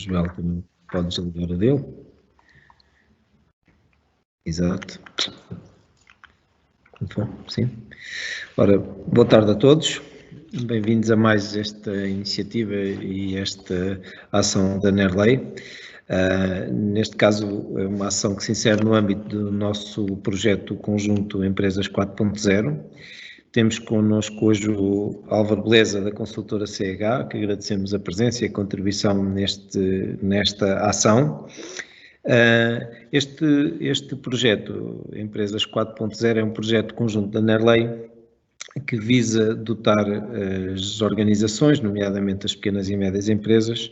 Joel também pode desligar a dele. Exato. Sim. Ora, boa tarde a todos. Bem-vindos a mais esta iniciativa e esta ação da NERLEI. Neste caso, é uma ação que se insere no âmbito do nosso projeto conjunto Empresas 4.0. Temos connosco hoje o Álvaro Beleza, da consultora CH, que agradecemos a presença e a contribuição nesta ação. Este projeto, Empresas 4.0, é um projeto conjunto da NERLEI que visa dotar as organizações, nomeadamente as pequenas e médias empresas,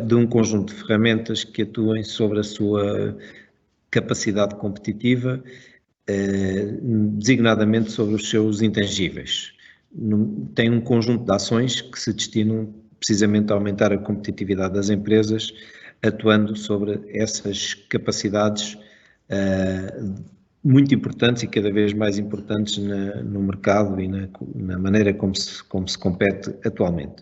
de um conjunto de ferramentas que atuem sobre a sua capacidade competitiva, designadamente sobre os seus intangíveis. Tem um conjunto de ações que se destinam precisamente a aumentar a competitividade das empresas, atuando sobre essas capacidades muito importantes e cada vez mais importantes no mercado e na maneira como se compete atualmente.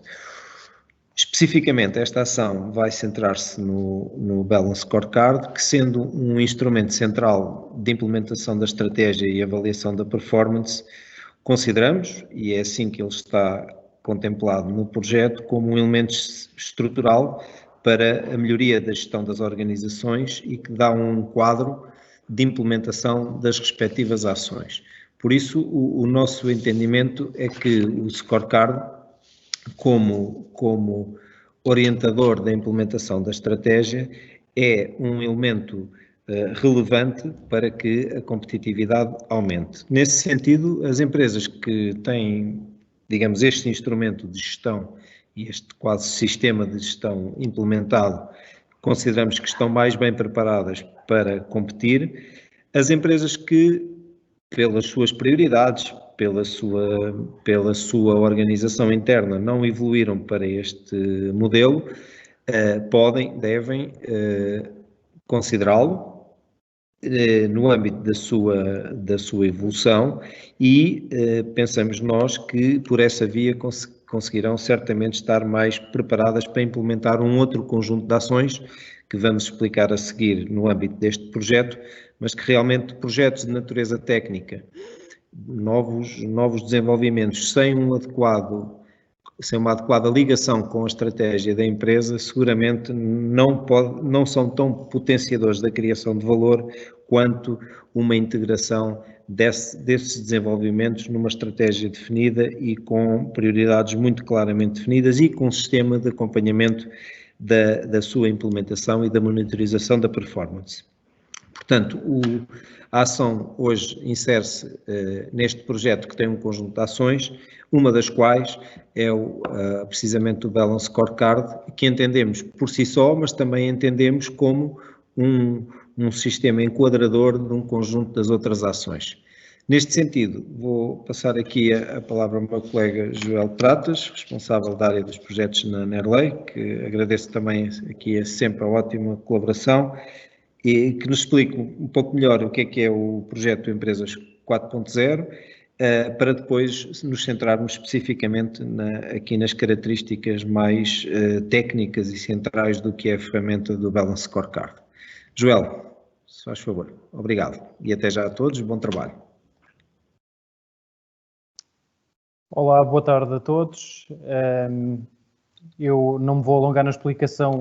Especificamente, esta ação vai centrar-se no Balance Scorecard, que sendo um instrumento central de implementação da estratégia e avaliação da performance, consideramos, e é assim que ele está contemplado no projeto, como um elemento estrutural para a melhoria da gestão das organizações e que dá um quadro de implementação das respectivas ações. Por isso, o nosso entendimento é que o Scorecard, como orientador da implementação da estratégia, é um elemento relevante para que a competitividade aumente. Nesse sentido, as empresas que têm, digamos, este instrumento de gestão e este quase sistema de gestão implementado, consideramos que estão mais bem preparadas para competir. As empresas que, pelas suas prioridades, pela sua organização interna, não evoluíram para este modelo, devem considerá-lo no âmbito da sua evolução e pensamos nós que por essa via conseguirão certamente estar mais preparadas para implementar um outro conjunto de ações que vamos explicar a seguir no âmbito deste projeto, mas que realmente projetos de natureza técnica, novos desenvolvimentos sem uma adequada ligação com a estratégia da empresa, seguramente não são tão potenciadores da criação de valor quanto uma integração desses desenvolvimentos numa estratégia definida e com prioridades muito claramente definidas e com um sistema de acompanhamento da sua implementação e da monitorização da performance. Portanto, a ação hoje insere-se neste projeto que tem um conjunto de ações, uma das quais é precisamente o Balance Scorecard, que entendemos por si só, mas também entendemos como um sistema enquadrador de um conjunto das outras ações. Neste sentido, vou passar aqui a palavra ao meu colega Joel Pratas, responsável da área dos projetos na NERLEI, que agradeço também aqui sempre a ótima colaboração, e que nos explique um pouco melhor o que é o projeto Empresas 4.0, para depois nos centrarmos especificamente aqui nas características mais técnicas e centrais do que é a ferramenta do Balance Scorecard. Joel, se faz favor. Obrigado. E até já a todos. Bom trabalho. Olá, boa tarde a todos. Eu não me vou alongar na explicação,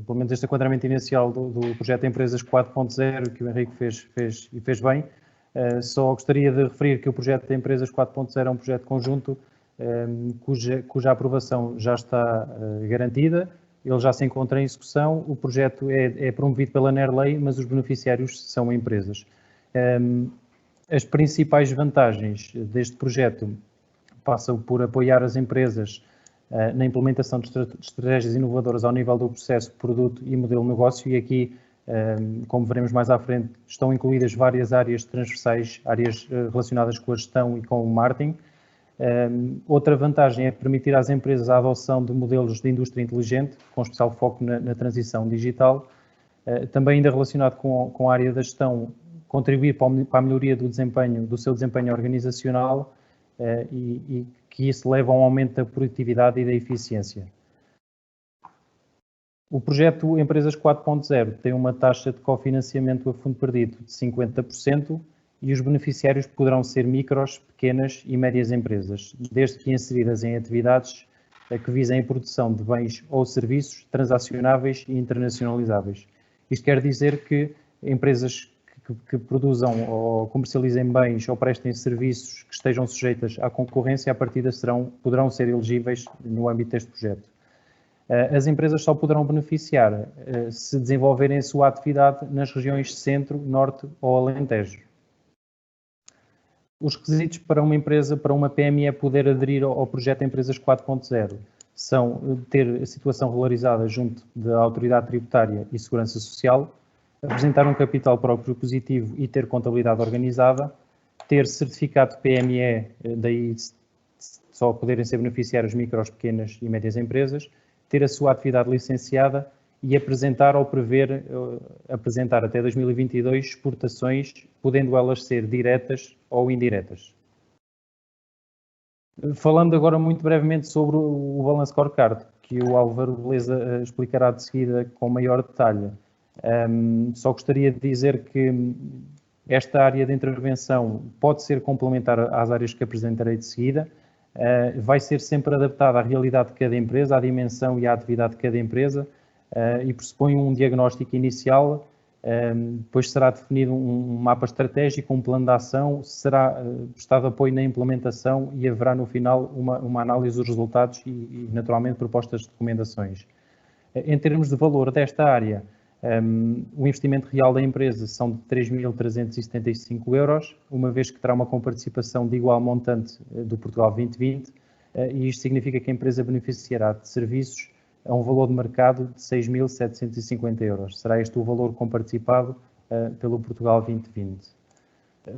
pelo menos este enquadramento inicial do projeto Empresas 4.0, que o Henrique fez bem. Só gostaria de referir que o projeto Empresas 4.0 é um projeto conjunto cuja aprovação já está garantida, ele já se encontra em execução, o projeto é promovido pela NERLEI, mas os beneficiários são empresas. As principais vantagens deste projeto passam por apoiar as empresas na implementação de estratégias inovadoras ao nível do processo, produto e modelo de negócio, e aqui, como veremos mais à frente, estão incluídas várias áreas transversais, áreas relacionadas com a gestão e com o marketing. Outra vantagem é permitir às empresas a adoção de modelos de indústria inteligente, com especial foco na transição digital. Também ainda relacionado com a área da gestão, contribuir para a melhoria do seu desempenho organizacional, e que isso leva a um aumento da produtividade e da eficiência. O projeto Empresas 4.0 tem uma taxa de cofinanciamento a fundo perdido de 50% e os beneficiários poderão ser micros, pequenas e médias empresas, desde que inseridas em atividades que visem a produção de bens ou serviços transacionáveis e internacionalizáveis. Isto quer dizer que empresas que produzam ou comercializem bens ou prestem serviços que estejam sujeitas à concorrência, à partida poderão ser elegíveis no âmbito deste projeto. As empresas só poderão beneficiar se desenvolverem a sua atividade nas regiões Centro, Norte ou Alentejo. Os requisitos para uma empresa, para uma PME poder aderir ao projeto Empresas 4.0 são ter a situação regularizada junto da Autoridade Tributária e Segurança Social, apresentar um capital próprio positivo e ter contabilidade organizada, ter certificado de PME, daí só poderem ser beneficiários micros, pequenas e médias empresas, ter a sua atividade licenciada e apresentar ou prever apresentar até 2022 exportações, podendo elas ser diretas ou indiretas. Falando agora muito brevemente sobre o Balance Scorecard, que o Álvaro Beleza explicará de seguida com maior detalhe. Só gostaria de dizer que esta área de intervenção pode ser complementar às áreas que apresentarei de seguida, vai ser sempre adaptada à realidade de cada empresa, à dimensão e à atividade de cada empresa, e pressupõe um diagnóstico inicial, depois será definido um mapa estratégico, um plano de ação, será prestado apoio na implementação e haverá no final uma análise dos resultados e naturalmente propostas de recomendações. Em termos de valor desta área, o investimento real da empresa são de 3.375 euros, uma vez que terá uma comparticipação de igual montante do Portugal 2020, e isto significa que a empresa beneficiará de serviços a um valor de mercado de 6.750 euros. Será este o valor comparticipado pelo Portugal 2020.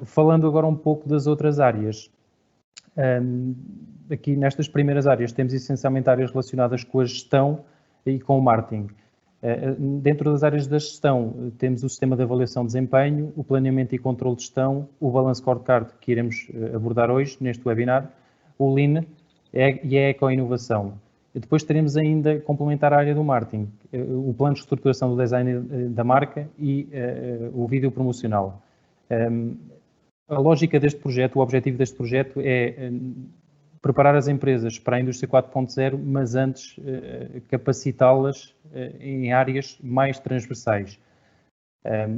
Falando agora um pouco das outras áreas, aqui nestas primeiras áreas temos essencialmente áreas relacionadas com a gestão e com o marketing. Dentro das áreas da gestão, temos o sistema de avaliação de desempenho, o planeamento e controle de gestão, o Balance Scorecard, que iremos abordar hoje neste webinar, o Lean e a Eco-Inovação. Depois teremos ainda complementar a área do marketing, o plano de estruturação do design da marca e o vídeo promocional. A lógica deste projeto, o objetivo deste projeto é preparar as empresas para a indústria 4.0, mas antes capacitá-las em áreas mais transversais,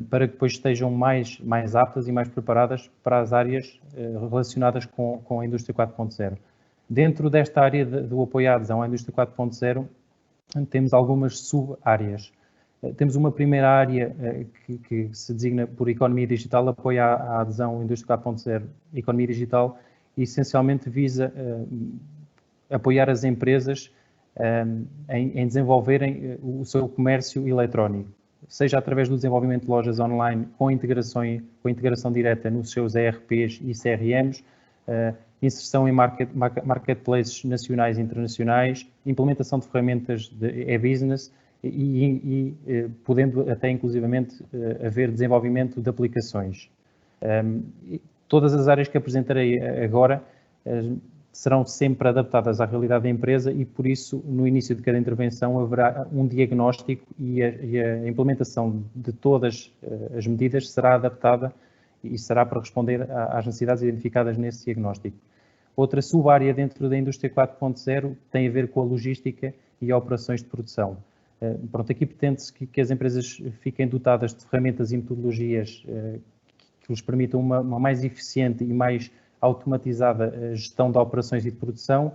para que depois estejam mais aptas e mais preparadas para as áreas relacionadas com a indústria 4.0. Dentro desta área do apoio à adesão à indústria 4.0, temos algumas sub-áreas. Temos uma primeira área que se designa por Economia Digital, apoio à adesão à indústria 4.0. Economia Digital essencialmente visa apoiar as empresas em desenvolverem o seu comércio eletrónico, seja através do desenvolvimento de lojas online com integração direta nos seus ERPs e CRMs, inserção em marketplaces nacionais e internacionais, implementação de ferramentas de e-business e podendo até inclusivamente haver desenvolvimento de aplicações. Todas as áreas que apresentarei agora serão sempre adaptadas à realidade da empresa e, por isso, no início de cada intervenção haverá um diagnóstico e a implementação de todas as medidas será adaptada e será para responder às necessidades identificadas nesse diagnóstico. Outra sub-área dentro da indústria 4.0 tem a ver com a logística e operações de produção. Pronto, aqui pretende-se que as empresas fiquem dotadas de ferramentas e metodologias que lhes permitam uma mais eficiente e mais automatizada gestão de operações e de produção.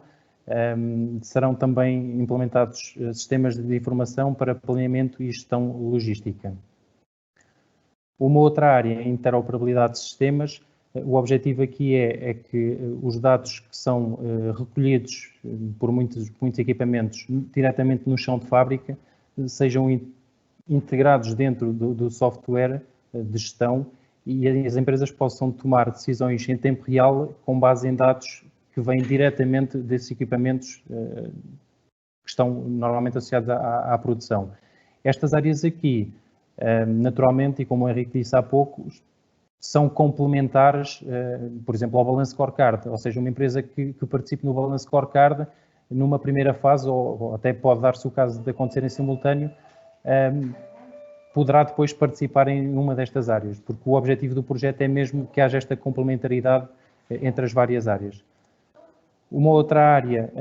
Serão também implementados sistemas de informação para planeamento e gestão logística. Uma outra área é a interoperabilidade de sistemas. O objetivo aqui é que os dados que são recolhidos por muitos equipamentos diretamente no chão de fábrica sejam integrados dentro do software de gestão e as empresas possam tomar decisões em tempo real com base em dados que vêm diretamente desses equipamentos que estão normalmente associados à produção. Estas áreas aqui, naturalmente, e como o Henrique disse há pouco, são complementares, por exemplo, ao Balance Scorecard, ou seja, uma empresa que participe no Balance Scorecard numa primeira fase, ou até pode dar-se o caso de acontecer em simultâneo, poderá depois participar em uma destas áreas, porque o objetivo do projeto é mesmo que haja esta complementaridade entre as várias áreas. Uma outra área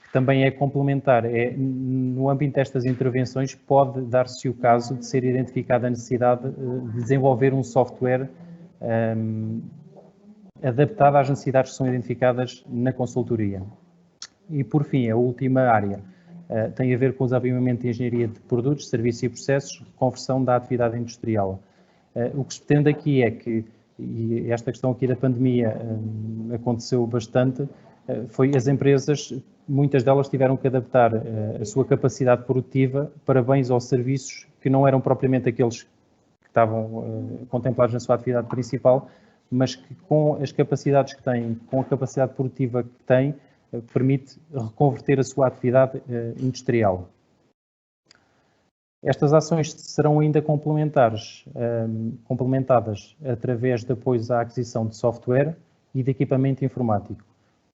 que também é complementar é, no âmbito destas intervenções, pode dar-se o caso de ser identificada a necessidade de desenvolver um software adaptado às necessidades que são identificadas na consultoria. E, por fim, a última área tem a ver com o desenvolvimento de engenharia de produtos, serviços e processos, conversão da atividade industrial. O que se pretende aqui é que, e esta questão aqui da pandemia aconteceu bastante, foi as empresas, muitas delas tiveram que adaptar a sua capacidade produtiva para bens ou serviços que não eram propriamente aqueles que estavam contemplados na sua atividade principal, mas que com as capacidades que têm, com a capacidade produtiva que têm, permite reconverter a sua atividade industrial. Estas ações serão ainda complementadas através de apoios à aquisição de software e de equipamento informático.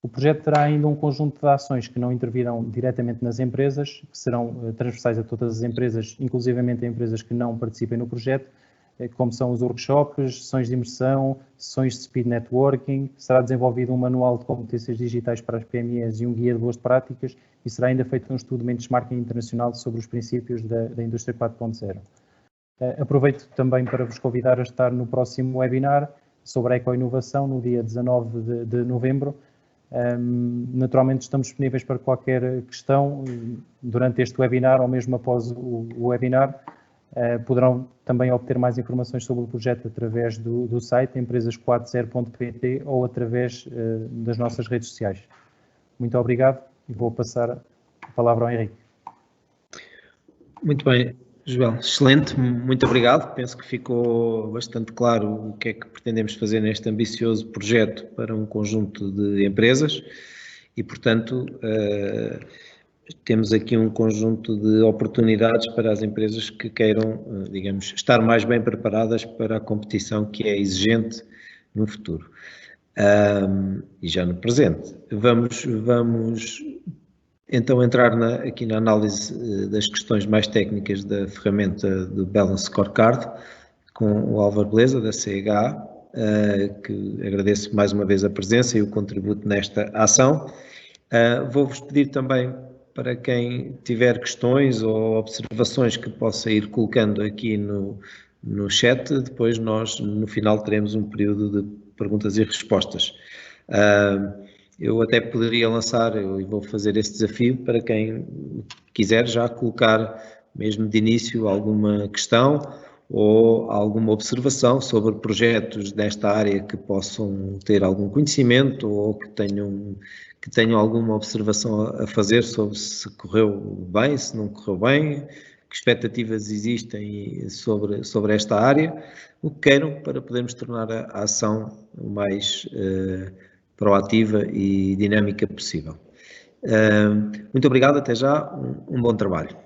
O projeto terá ainda um conjunto de ações que não intervirão diretamente nas empresas, que serão transversais a todas as empresas, inclusivamente a empresas que não participem no projeto, como são os workshops, sessões de imersão, sessões de speed networking. Será desenvolvido um manual de competências digitais para as PMEs e um guia de boas práticas, e será ainda feito um estudo de benchmarking internacional sobre os princípios da indústria 4.0. Aproveito também para vos convidar a estar no próximo webinar sobre a ecoinovação, no dia 19 de novembro. Naturalmente estamos disponíveis para qualquer questão durante este webinar ou mesmo após o webinar. Poderão também obter mais informações sobre o projeto através do site empresas40.pt ou através das nossas redes sociais. Muito obrigado e vou passar a palavra ao Henrique. Muito bem, Joel, excelente, muito obrigado. Penso que ficou bastante claro o que é que pretendemos fazer neste ambicioso projeto para um conjunto de empresas e, portanto, temos aqui um conjunto de oportunidades para as empresas que queiram, digamos, estar mais bem preparadas para a competição que é exigente no futuro e já no presente. Vamos então entrar aqui na análise das questões mais técnicas da ferramenta do Balance Scorecard com o Álvaro Beleza, da CEGA, que agradeço mais uma vez a presença e o contributo nesta ação. Vou-vos pedir também, para quem tiver questões ou observações que possa ir colocando aqui no chat, depois nós no final teremos um período de perguntas e respostas. Eu até poderia lançar, e vou fazer esse desafio para quem quiser já colocar mesmo de início alguma questão ou alguma observação sobre projetos desta área que possam ter algum conhecimento ou que tenham alguma observação a fazer sobre se correu bem, se não correu bem, que expectativas existem sobre esta área, o que queiram para podermos tornar a ação o mais proativa e dinâmica possível. Muito obrigado, até já, um bom trabalho.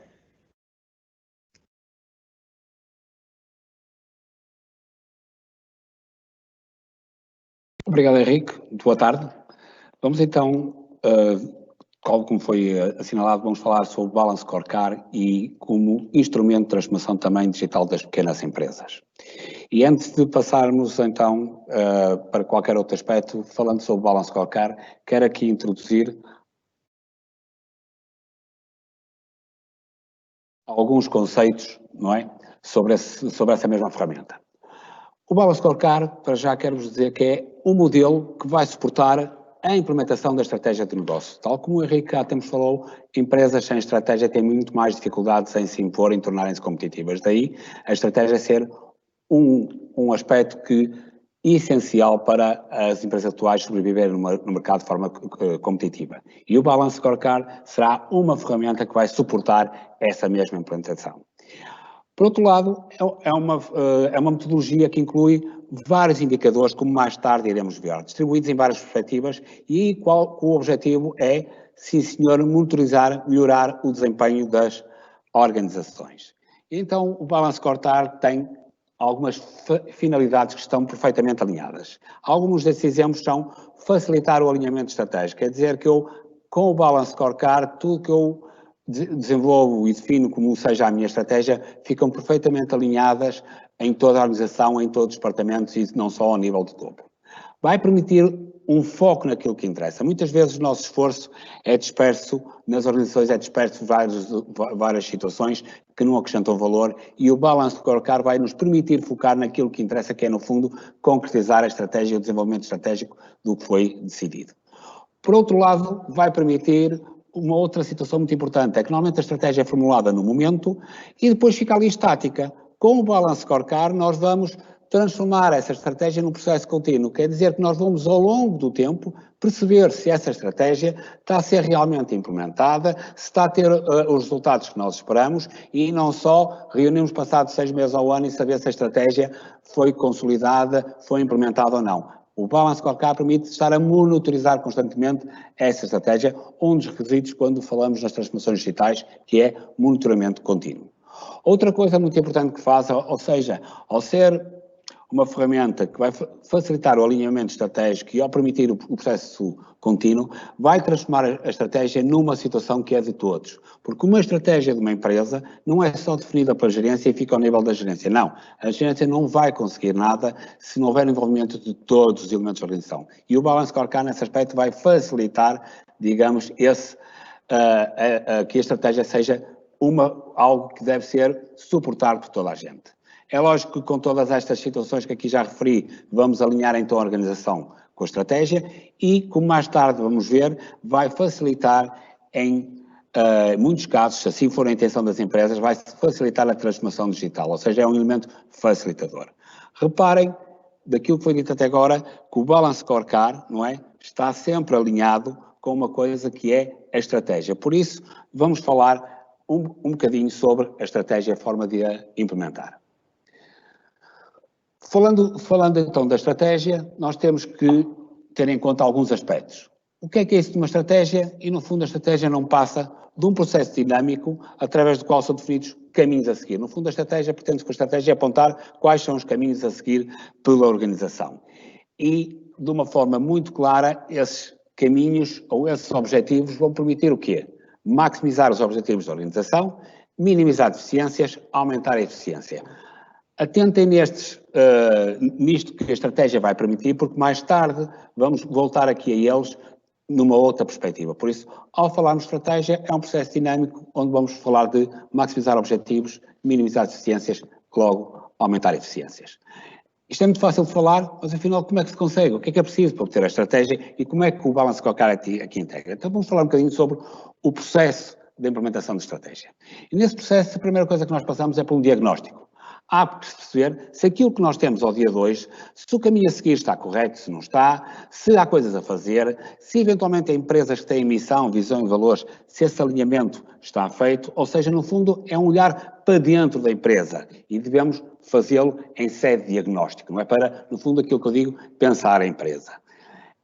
Obrigado, Henrique. Boa tarde. Vamos então, como foi assinalado, vamos falar sobre o Balance Scorecard e como instrumento de transformação também digital das pequenas empresas. E antes de passarmos então para qualquer outro aspecto, falando sobre o Balance Scorecard, quero aqui introduzir alguns conceitos, não é, sobre essa mesma ferramenta. O Balance Scorecard, para já quero-vos dizer que é um modelo que vai suportar a implementação da estratégia de negócio. Tal como o Henrique há tempos falou, empresas sem estratégia têm muito mais dificuldades em se impor, em tornarem-se competitivas. Daí a estratégia ser um aspecto essencial para as empresas atuais sobreviverem no mercado de forma competitiva. E o Balance Scorecard será uma ferramenta que vai suportar essa mesma implementação. Por outro lado, é uma metodologia que inclui vários indicadores, como mais tarde iremos ver, distribuídos em várias perspectivas e o objetivo é, sim senhor, monitorizar, melhorar o desempenho das organizações. Então, o Balance Scorecard tem algumas finalidades que estão perfeitamente alinhadas. Alguns desses exemplos são facilitar o alinhamento estratégico, quer dizer que eu com o Balance Scorecard, tudo que eu desenvolvo e defino como seja a minha estratégia, ficam perfeitamente alinhadas em toda a organização, em todos os departamentos e não só ao nível de topo. Vai permitir um foco naquilo que interessa. Muitas vezes o nosso esforço é disperso, nas organizações é disperso várias situações que não acrescentam valor e o Balance Scorecard vai nos permitir focar naquilo que interessa, que é, no fundo, concretizar a estratégia e o desenvolvimento estratégico do que foi decidido. Por outro lado, vai permitir uma outra situação muito importante, é que normalmente a estratégia é formulada no momento e depois fica ali estática. Com o Balance Scorecard, nós vamos transformar essa estratégia num processo contínuo. Quer dizer que nós vamos, ao longo do tempo, perceber se essa estratégia está a ser realmente implementada, se está a ter os resultados que nós esperamos e não só reunimos passados 6 meses ao ano e saber se a estratégia foi consolidada, foi implementada ou não. O Balance Scorecard permite estar a monitorizar constantemente essa estratégia, um dos requisitos quando falamos nas transformações digitais, que é monitoramento contínuo. Outra coisa muito importante que faz, ou seja, ao ser uma ferramenta que vai facilitar o alinhamento estratégico e ao permitir o processo contínuo, vai transformar a estratégia numa situação que é de todos. Porque uma estratégia de uma empresa não é só definida pela gerência e fica ao nível da gerência. Não, a gerência não vai conseguir nada se não houver envolvimento de todos os elementos da organização. E o Balance Scorecard, nesse aspecto, vai facilitar, digamos, que a estratégia seja algo que deve ser suportado por toda a gente. É lógico que com todas estas situações que aqui já referi, vamos alinhar então a organização com a estratégia e, como mais tarde vamos ver, vai facilitar em muitos casos, se assim for a intenção das empresas, vai facilitar a transformação digital, ou seja, é um elemento facilitador. Reparem, daquilo que foi dito até agora, que o Balance Scorecard, não é, está sempre alinhado com uma coisa que é a estratégia. Por isso, vamos falar um bocadinho sobre a estratégia e a forma de a implementar. Falando então da estratégia, nós temos que ter em conta alguns aspectos. O que é isso de uma estratégia? E no fundo a estratégia não passa de um processo dinâmico através do qual são definidos caminhos a seguir. No fundo a estratégia pretende com a estratégia apontar quais são os caminhos a seguir pela organização. E de uma forma muito clara, esses caminhos ou esses objetivos vão permitir o quê? Maximizar os objetivos da organização, minimizar deficiências, aumentar a eficiência. Atentem nisto que a estratégia vai permitir, porque mais tarde vamos voltar aqui a eles numa outra perspectiva. Por isso, ao falarmos de estratégia, é um processo dinâmico onde vamos falar de maximizar objetivos, minimizar deficiências, logo aumentar eficiências. Isto é muito fácil de falar, mas afinal como é que se consegue? O que é preciso para obter a estratégia e como é que o Balance Scorecard aqui integra? Então vamos falar um bocadinho sobre o processo da implementação de estratégia. E nesse processo, a primeira coisa que nós passamos é por um diagnóstico. Há que perceber se aquilo que nós temos ao dia de hoje, se o caminho a seguir está correto, se não está, se há coisas a fazer, se eventualmente há empresas que têm missão, visão e valores, se esse alinhamento está feito, ou seja, no fundo é um olhar para dentro da empresa e devemos fazê-lo em sede de diagnóstico, não é para, no fundo, aquilo que eu digo, pensar a empresa.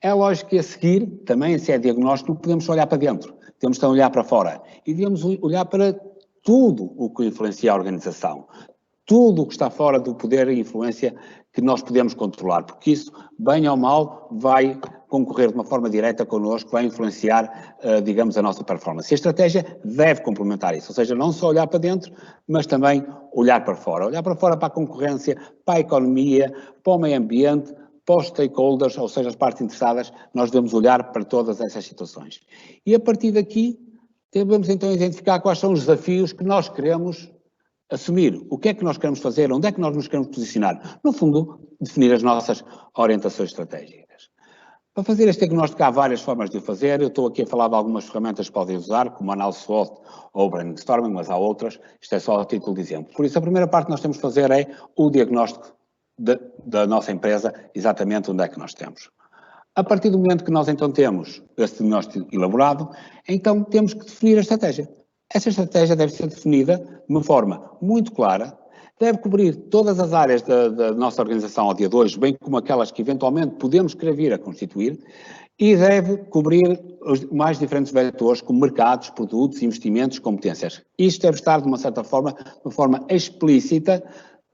É lógico que a seguir, também em sede de diagnóstico, podemos olhar para dentro, temos de olhar para fora e devemos olhar para tudo o que influencia a organização. Tudo o que está fora do poder e influência que nós podemos controlar, porque isso, bem ou mal, vai concorrer de uma forma direta connosco, vai influenciar, digamos, a nossa performance. E a estratégia deve complementar isso, ou seja, não só olhar para dentro, mas também olhar para fora. Olhar para fora para a concorrência, para a economia, para o meio ambiente, para os stakeholders, ou seja, as partes interessadas, nós devemos olhar para todas essas situações. E a partir daqui, devemos então identificar quais são os desafios que nós queremos assumir, o que é que nós queremos fazer, onde é que nós nos queremos posicionar. No fundo, definir as nossas orientações estratégicas. Para fazer este diagnóstico há várias formas de o fazer, eu estou aqui a falar de algumas ferramentas que podem usar, como a análise SWOT ou o brainstorming, mas há outras, isto é só a título de exemplo. Por isso, a primeira parte que nós temos de fazer é o diagnóstico da nossa empresa, exatamente onde é que nós temos. A partir do momento que nós então temos esse diagnóstico elaborado, então temos que definir a estratégia. Essa estratégia deve ser definida de uma forma muito clara, deve cobrir todas as áreas da nossa organização ao dia de hoje, bem como aquelas que eventualmente podemos querer vir a constituir, e deve cobrir os mais diferentes vetores, como mercados, produtos, investimentos, competências. Isto deve estar, de uma certa forma, de uma forma explícita,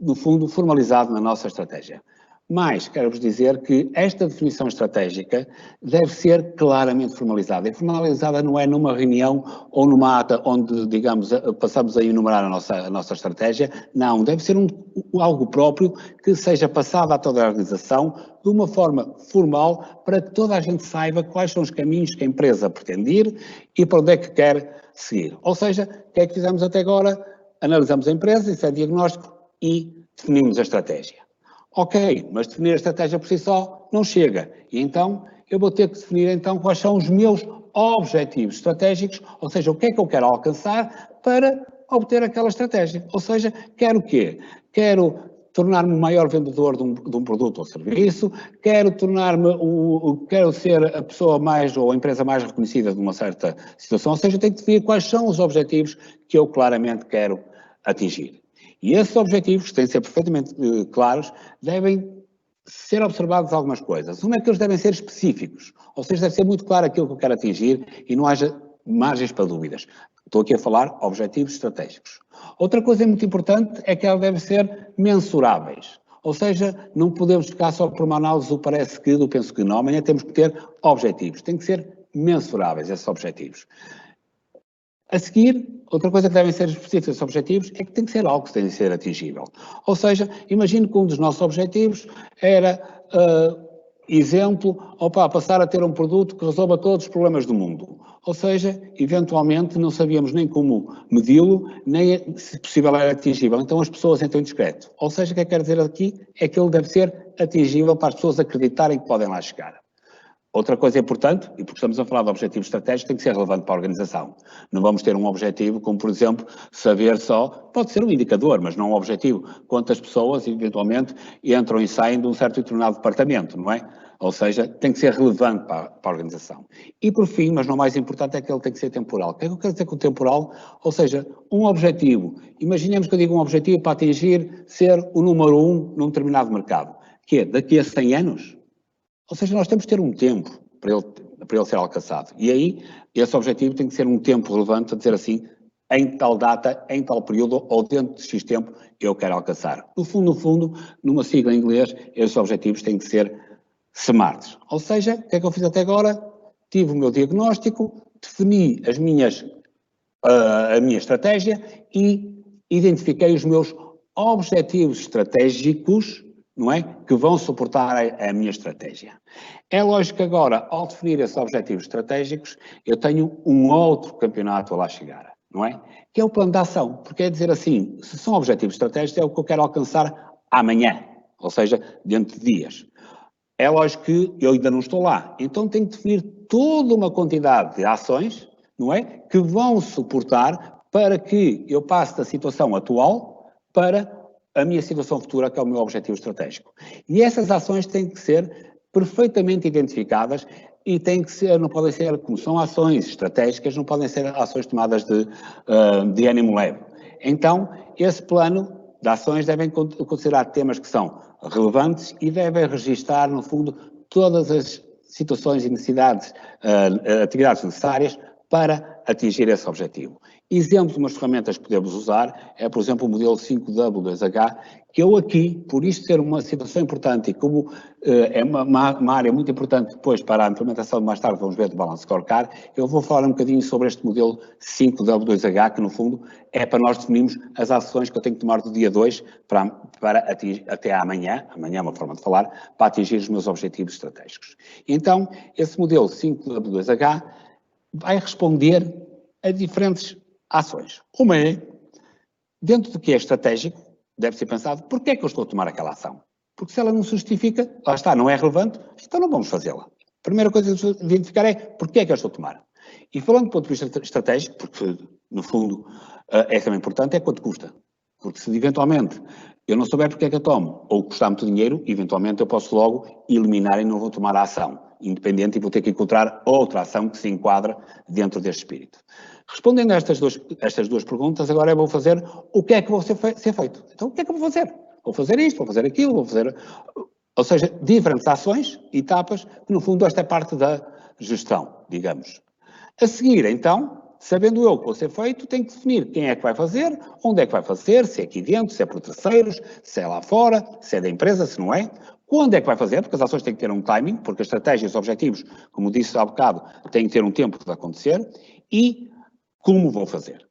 no fundo, formalizado na nossa estratégia. Mas quero-vos dizer que esta definição estratégica deve ser claramente formalizada. E formalizada não é numa reunião ou numa ata onde, digamos, passamos a enumerar a nossa estratégia. Não, deve ser algo próprio que seja passado a toda a organização de uma forma formal para que toda a gente saiba quais são os caminhos que a empresa pretende ir e para onde é que quer seguir. Ou seja, o que é que fizemos até agora? Analisamos a empresa, isso é diagnóstico e definimos a estratégia. Ok, mas definir a estratégia por si só não chega. E então eu vou ter que definir então quais são os meus objetivos estratégicos, ou seja, o que é que eu quero alcançar para obter aquela estratégia. Ou seja, quero o quê? Quero tornar-me o maior vendedor de um produto ou serviço, quero ser a pessoa mais ou a empresa mais reconhecida de uma certa situação, ou seja, tenho que definir quais são os objetivos que eu claramente quero atingir. E esses objetivos, que têm de ser perfeitamente claros, devem ser observados algumas coisas. Uma é que eles devem ser específicos, ou seja, deve ser muito claro aquilo que eu quero atingir e não haja margens para dúvidas. Estou aqui a falar objetivos estratégicos. Outra coisa muito importante é que elas devem ser mensuráveis. Ou seja, não podemos ficar só por uma análise do parece que, do penso que não, amanhã temos que ter objetivos. Tem que ser mensuráveis esses objetivos. A seguir, outra coisa que devem ser específicos esses objetivos é que tem que ser algo que tem de ser atingível. Ou seja, imagino que um dos nossos objetivos era, passar a ter um produto que resolva todos os problemas do mundo. Ou seja, eventualmente não sabíamos nem como medi-lo, nem se possível era atingível. Então as pessoas entram em discreto. Ou seja, o que eu quero dizer aqui é que ele deve ser atingível para as pessoas acreditarem que podem lá chegar. Outra coisa importante, e porque estamos a falar de objetivos estratégicos, tem que ser relevante para a organização. Não vamos ter um objetivo como, por exemplo, saber só, pode ser um indicador, mas não um objetivo, quantas pessoas, eventualmente, entram e saem de um certo e determinado departamento, não é? Ou seja, tem que ser relevante para a organização. E por fim, mas não mais importante, é que ele tem que ser temporal. O que é que eu quero dizer com temporal? Ou seja, um objetivo. Imaginemos que eu digo um objetivo para atingir ser o número 1 num determinado mercado. Que é daqui a 100 anos? Ou seja, nós temos que ter um tempo para ele ser alcançado. E aí, esse objetivo tem que ser um tempo relevante, a dizer assim, em tal data, em tal período, ou dentro de X tempo, eu quero alcançar. No fundo, numa sigla em inglês, esses objetivos têm que ser SMART. Ou seja, o que é que eu fiz até agora? Tive o meu diagnóstico, defini a minha estratégia e identifiquei os meus objetivos estratégicos, não é? Que vão suportar a minha estratégia. É lógico que agora, ao definir esses objetivos estratégicos, eu tenho um outro campeonato a lá chegar, não é? Que é o plano de ação, porque é dizer assim, se são objetivos estratégicos, é o que eu quero alcançar amanhã, ou seja, dentro de dias. É lógico que eu ainda não estou lá, então tenho que definir toda uma quantidade de ações, não é? Que vão suportar para que eu passe da situação atual para a minha situação futura, que é o meu objetivo estratégico. E essas ações têm que ser perfeitamente identificadas e têm que ser, não podem ser, como são ações estratégicas, não podem ser ações tomadas de ânimo leve. Então, esse plano de ações devem considerar temas que são relevantes e devem registar, no fundo, todas as situações e necessidades, atividades necessárias para atingir esse objetivo. Exemplo de umas ferramentas que podemos usar é, por exemplo, o modelo 5W2H, que eu aqui, por isto ser uma situação importante e como é uma área muito importante depois para a implementação de mais tarde, vamos ver, do Balance Scorecard, eu vou falar um bocadinho sobre este modelo 5W2H, que no fundo é para nós definirmos as ações que eu tenho que tomar do dia 2 para atingir, até amanhã é uma forma de falar, para atingir os meus objetivos estratégicos. Então, esse modelo 5W2H vai responder a diferentes ações. Uma é, dentro do que é estratégico, deve ser pensado, porquê é que eu estou a tomar aquela ação? Porque se ela não se justifica, lá está, não é relevante, então não vamos fazê-la. A primeira coisa que eu identificar é, porquê é que eu estou a tomar? E falando do ponto de vista estratégico, porque no fundo é também importante, é quanto custa. Porque se eventualmente eu não souber porque é que eu tomo, ou custar muito dinheiro, eventualmente eu posso logo eliminar e não vou tomar a ação independente e vou ter que encontrar outra ação que se enquadra dentro deste espírito. Respondendo a estas duas perguntas, agora eu vou fazer o que é que vai ser feito. Então, o que é que eu vou fazer? Vou fazer isto, vou fazer aquilo, vou fazer... Ou seja, diferentes ações, etapas, que no fundo esta é parte da gestão, digamos. A seguir, então, sabendo eu o que vai ser feito, tenho que definir quem é que vai fazer, onde é que vai fazer, se é aqui dentro, se é por terceiros, se é lá fora, se é da empresa, se não é. Quando é que vai fazer? Porque as ações têm que ter um timing, porque as estratégias e os objetivos, como disse há bocado, têm que ter um tempo de acontecer, e como vou fazer,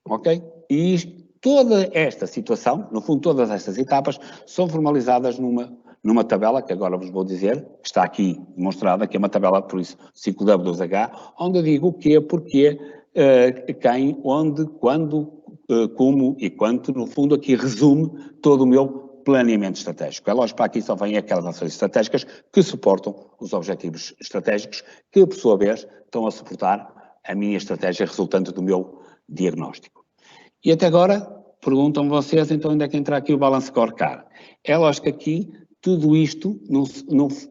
ok? E toda esta situação, no fundo todas estas etapas, são formalizadas numa tabela, que agora vos vou dizer, que está aqui demonstrada, que é uma tabela, por isso, 5W2H, onde eu digo o quê, porquê, quem, onde, quando, como e quanto, no fundo aqui resume todo o meu planeamento estratégico. É lógico que aqui só vêm aquelas ações estratégicas que suportam os objetivos estratégicos, que por sua vez estão a suportar a minha estratégia resultante do meu diagnóstico. E até agora, perguntam-me vocês, então onde é que entra aqui o Balance Scorecard? É lógico que aqui tudo isto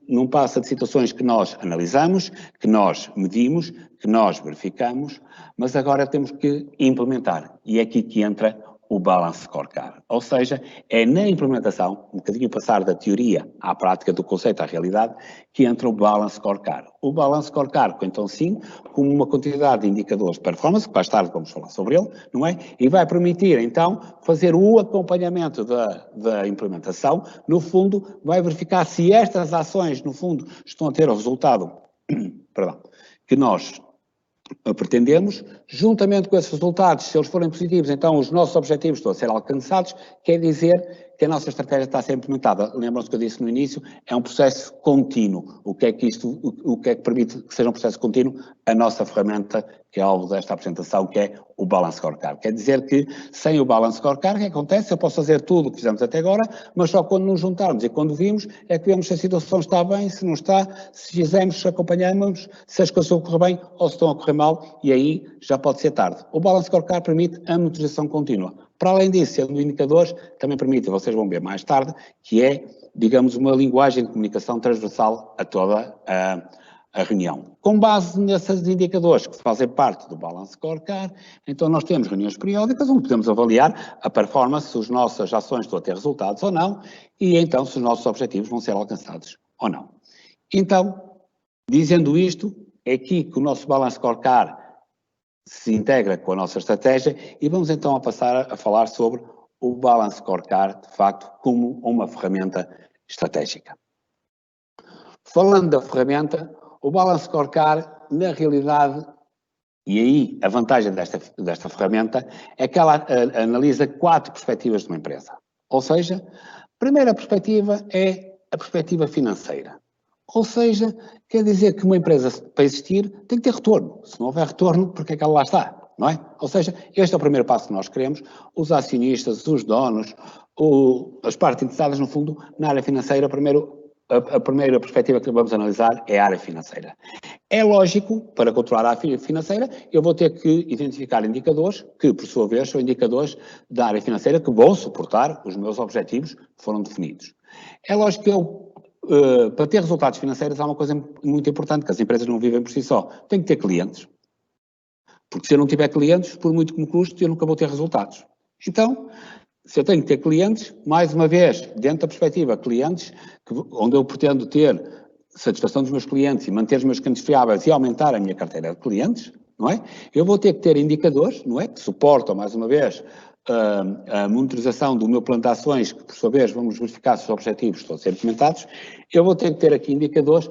não passa de situações que nós analisamos, que nós medimos, que nós verificamos, mas agora temos que implementar. E é aqui que entra o Balance Scorecard. Ou seja, é na implementação, um bocadinho passar da teoria à prática, do conceito à realidade, que entra o Balance Scorecard. O Balance Scorecard, então sim, como uma quantidade de indicadores de performance, que mais tarde vamos falar sobre ele, não é? E vai permitir, então, fazer o acompanhamento da implementação. No fundo, vai verificar se estas ações, no fundo, estão a ter o resultado, perdão, que nós pretendemos, juntamente com esses resultados, se eles forem positivos, então os nossos objetivos estão a ser alcançados, quer dizer que a nossa estratégia está a ser implementada. Lembram-se que eu disse no início, é um processo contínuo. O que é que permite que seja um processo contínuo? A nossa ferramenta, que é alvo desta apresentação, que é o Balance Scorecard. Quer dizer que, sem o Balance Scorecard, o que acontece? Eu posso fazer tudo o que fizemos até agora, mas só quando nos juntarmos e quando vimos, é que vemos se a situação está bem, se não está, se fizemos, se acompanhamos, se as coisas estão a correr bem ou se estão a correr mal, e aí já pode ser tarde. O Balance Scorecard permite a monitorização contínua. Para além disso, sendo indicadores, também permite, vocês vão ver mais tarde, que é, digamos, uma linguagem de comunicação transversal a toda a reunião. Com base nesses indicadores que fazem parte do Balance Scorecard, então nós temos reuniões periódicas onde podemos avaliar a performance, se as nossas ações estão a ter resultados ou não, e então se os nossos objetivos vão ser alcançados ou não. Então, dizendo isto, é aqui que o nosso Balance Scorecard se integra com a nossa estratégia e vamos então passar a falar sobre o Balance Scorecard, de facto, como uma ferramenta estratégica. Falando da ferramenta, o Balance Scorecard, na realidade, e aí a vantagem desta ferramenta, é que ela analisa 4 perspectivas de uma empresa. Ou seja, a primeira perspectiva é a perspectiva financeira. Ou seja, quer dizer que uma empresa, para existir, tem que ter retorno. Se não houver retorno, porque é que ela lá está? Não é? Ou seja, este é o primeiro passo que nós queremos. Os acionistas, os donos, as partes interessadas, no fundo, na área financeira, a primeira perspectiva que vamos analisar é a área financeira. É lógico, para controlar a área financeira, eu vou ter que identificar indicadores que, por sua vez, são indicadores da área financeira que vão suportar os meus objetivos que foram definidos. É lógico que para ter resultados financeiros há uma coisa muito importante, que as empresas não vivem por si só. Tem que ter clientes. Porque se eu não tiver clientes, por muito que me custe, eu nunca vou ter resultados. Então, se eu tenho que ter clientes, mais uma vez, dentro da perspectiva, clientes, onde eu pretendo ter satisfação dos meus clientes e manter os meus clientes fiáveis e aumentar a minha carteira de clientes, não é? Eu vou ter que ter indicadores, não é? Que suportam, mais uma vez, a monitorização do meu plano de ações, que por sua vez vamos verificar se os objetivos estão a ser implementados. Eu vou ter que ter aqui indicadores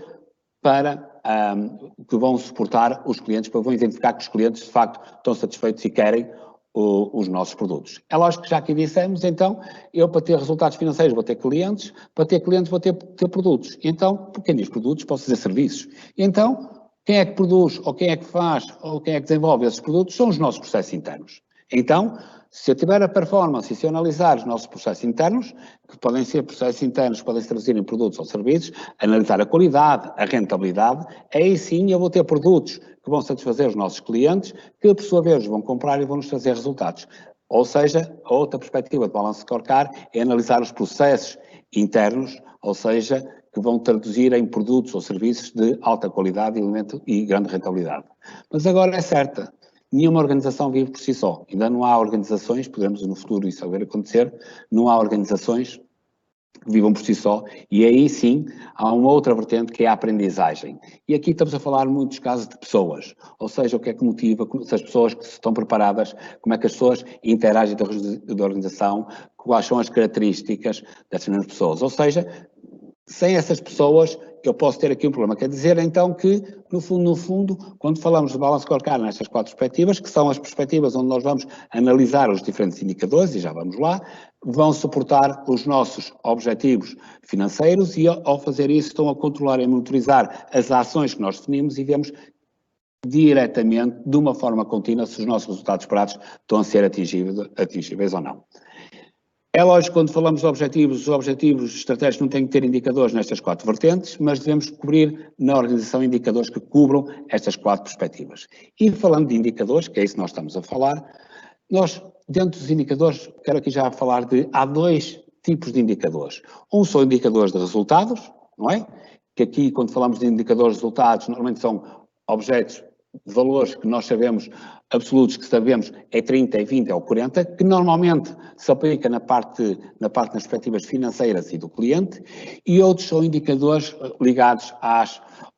que vão suportar os clientes, para vão identificar que os clientes de facto estão satisfeitos e querem os nossos produtos. É lógico que já aqui dissemos, então, eu para ter resultados financeiros vou ter clientes, para ter clientes vou ter produtos. Então, por quem diz produtos, posso dizer serviços. Então, quem é que produz, ou quem é que faz, ou quem é que desenvolve esses produtos, são os nossos processos internos. Então, se eu tiver a performance e se eu analisar os nossos processos internos, que podem ser processos internos que podem se traduzir em produtos ou serviços, analisar a qualidade, a rentabilidade, aí sim eu vou ter produtos que vão satisfazer os nossos clientes, que por sua vez vão comprar e vão nos trazer resultados. Ou seja, a outra perspectiva de Balance Scorecard é analisar os processos internos, ou seja, que vão traduzir em produtos ou serviços de alta qualidade e grande rentabilidade. Mas agora é certa. Nenhuma organização vive por si só. Ainda não há organizações, podemos no futuro isso ver acontecer, não há organizações que vivam por si só, e aí sim há uma outra vertente que é a aprendizagem. E aqui estamos a falar em muitos casos de pessoas, ou seja, o que é que motiva, se as pessoas que estão preparadas, como é que as pessoas interagem da organização, quais são as características dessas mesmas pessoas. Ou seja, sem essas pessoas, eu posso ter aqui um problema. Quer dizer, então, que, no fundo, quando falamos de Balance Scorecard nestas 4 perspectivas, que são as perspectivas onde nós vamos analisar os diferentes indicadores, e já vamos lá, vão suportar os nossos objetivos financeiros e, ao fazer isso, estão a controlar e monitorizar as ações que nós definimos e vemos diretamente, de uma forma contínua, se os nossos resultados esperados estão a ser atingíveis ou não. É lógico, quando falamos de objetivos, os objetivos estratégicos não têm que ter indicadores nestas 4 vertentes, mas devemos cobrir na organização indicadores que cubram estas 4 perspectivas. E falando de indicadores, que é isso que nós estamos a falar, nós, dentro dos indicadores, quero aqui já falar há 2 tipos de indicadores. Um são indicadores de resultados, não é? Que aqui, quando falamos de indicadores de resultados, normalmente são objetos, valores que nós sabemos, absolutos que sabemos, é 30, é 20, é o 40, que normalmente se aplica nas perspectivas financeiras e do cliente, e outros são indicadores ligados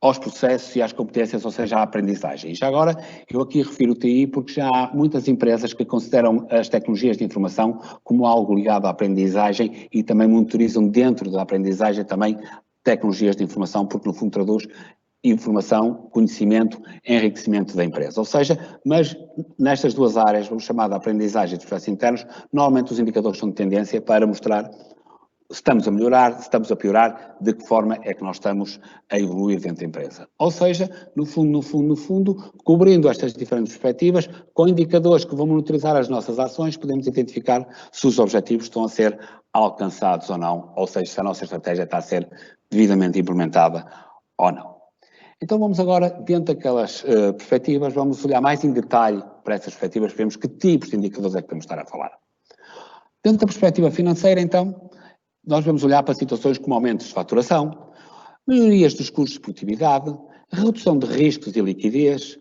aos processos e às competências, ou seja, à aprendizagem. E já agora, eu aqui refiro o TI porque já há muitas empresas que consideram as tecnologias de informação como algo ligado à aprendizagem e também monitorizam dentro da aprendizagem também tecnologias de informação, porque no fundo traduz informação, conhecimento, enriquecimento da empresa. Ou seja, mas nestas 2 áreas, vamos chamar de aprendizagem e de processos internos, normalmente os indicadores são de tendência para mostrar se estamos a melhorar, se estamos a piorar, de que forma é que nós estamos a evoluir dentro da empresa. Ou seja, no fundo, cobrindo estas diferentes perspectivas, com indicadores que vão monitorizar as nossas ações, podemos identificar se os objetivos estão a ser alcançados ou não, ou seja, se a nossa estratégia está a ser devidamente implementada ou não. Então vamos agora, dentro daquelas perspectivas, vamos olhar mais em detalhe para essas perspectivas, vermos que tipos de indicadores é que podemos estar a falar. Dentro da perspectiva financeira, então, nós vamos olhar para situações como aumentos de faturação, melhorias dos custos de produtividade, redução de riscos e liquidez,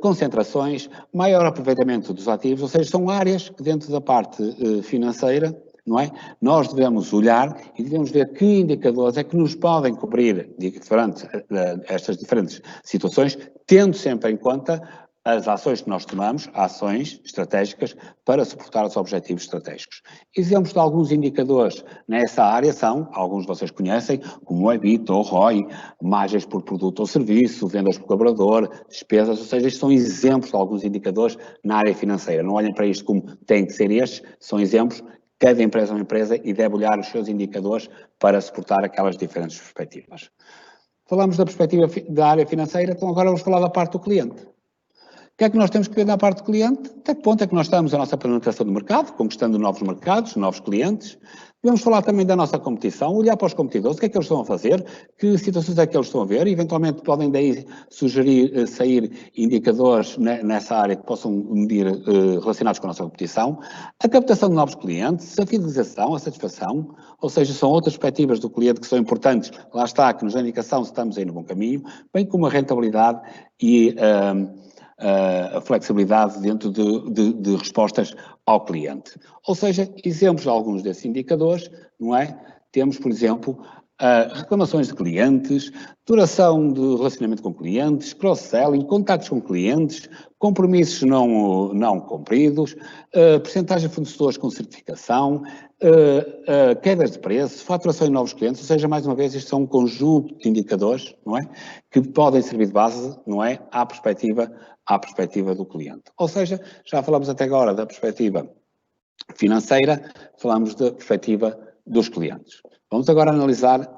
concentrações, maior aproveitamento dos ativos, ou seja, são áreas que dentro da parte financeira, não é? Nós devemos olhar e devemos ver que indicadores é que nos podem cobrir estas diferentes situações, tendo sempre em conta as ações que nós tomamos, ações estratégicas, para suportar os objetivos estratégicos. Exemplos de alguns indicadores nessa área são, alguns de vocês conhecem, como o EBITDA, o ROI, margens por produto ou serviço, vendas por colaborador, despesas, ou seja, estes são exemplos de alguns indicadores na área financeira. Não olhem para isto como têm que ser estes, são exemplos. Cada empresa é uma empresa e deve olhar os seus indicadores para suportar aquelas diferentes perspectivas. Falamos da perspectiva da área financeira, então agora vamos falar da parte do cliente. O que é que nós temos que ver na parte do cliente? Até que ponto é que nós estamos a nossa penetração do mercado, conquistando novos mercados, novos clientes. Devemos falar também da nossa competição, olhar para os competidores, o que é que eles estão a fazer, que situações é que eles estão a ver, e eventualmente podem daí sugerir, sair indicadores nessa área que possam medir relacionados com a nossa competição. A captação de novos clientes, a fidelização, a satisfação, ou seja, são outras perspectivas do cliente que são importantes, lá está, que nos dá indicação se estamos aí no bom caminho, bem como a rentabilidade e a flexibilidade dentro de respostas ao cliente. Ou seja, exemplos de alguns desses indicadores, não é? Temos, por exemplo, reclamações de clientes, duração de relacionamento com clientes, cross-selling, contactos com clientes, compromissos não cumpridos, percentagem de fornecedores com certificação, quedas de preço, faturação em novos clientes, ou seja, mais uma vez, isto são um conjunto de indicadores, não é? Que podem servir de base, não é? À perspectiva do cliente. Ou seja, já falamos até agora da perspectiva financeira, falamos da perspectiva dos clientes. Vamos agora analisar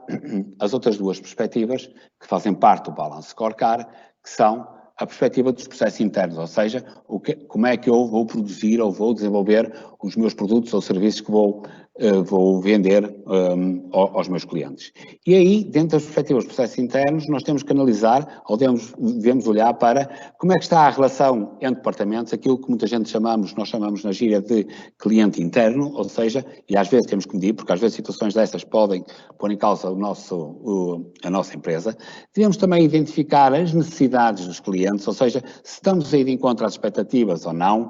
as outras 2 perspectivas que fazem parte do Balance Scorecard, que são a perspectiva dos processos internos, ou seja, como é que eu vou produzir ou vou desenvolver os meus produtos ou serviços que vou vender aos meus clientes. E aí, dentro das perspectivas dos processos internos, nós temos que analisar, ou devemos olhar para como é que está a relação entre departamentos, aquilo que muita gente nós chamamos na gíria de cliente interno, ou seja, e às vezes temos que medir, porque às vezes situações dessas podem pôr em causa a nossa empresa. Devemos também identificar as necessidades dos clientes, ou seja, se estamos a ir de encontro às expectativas ou não,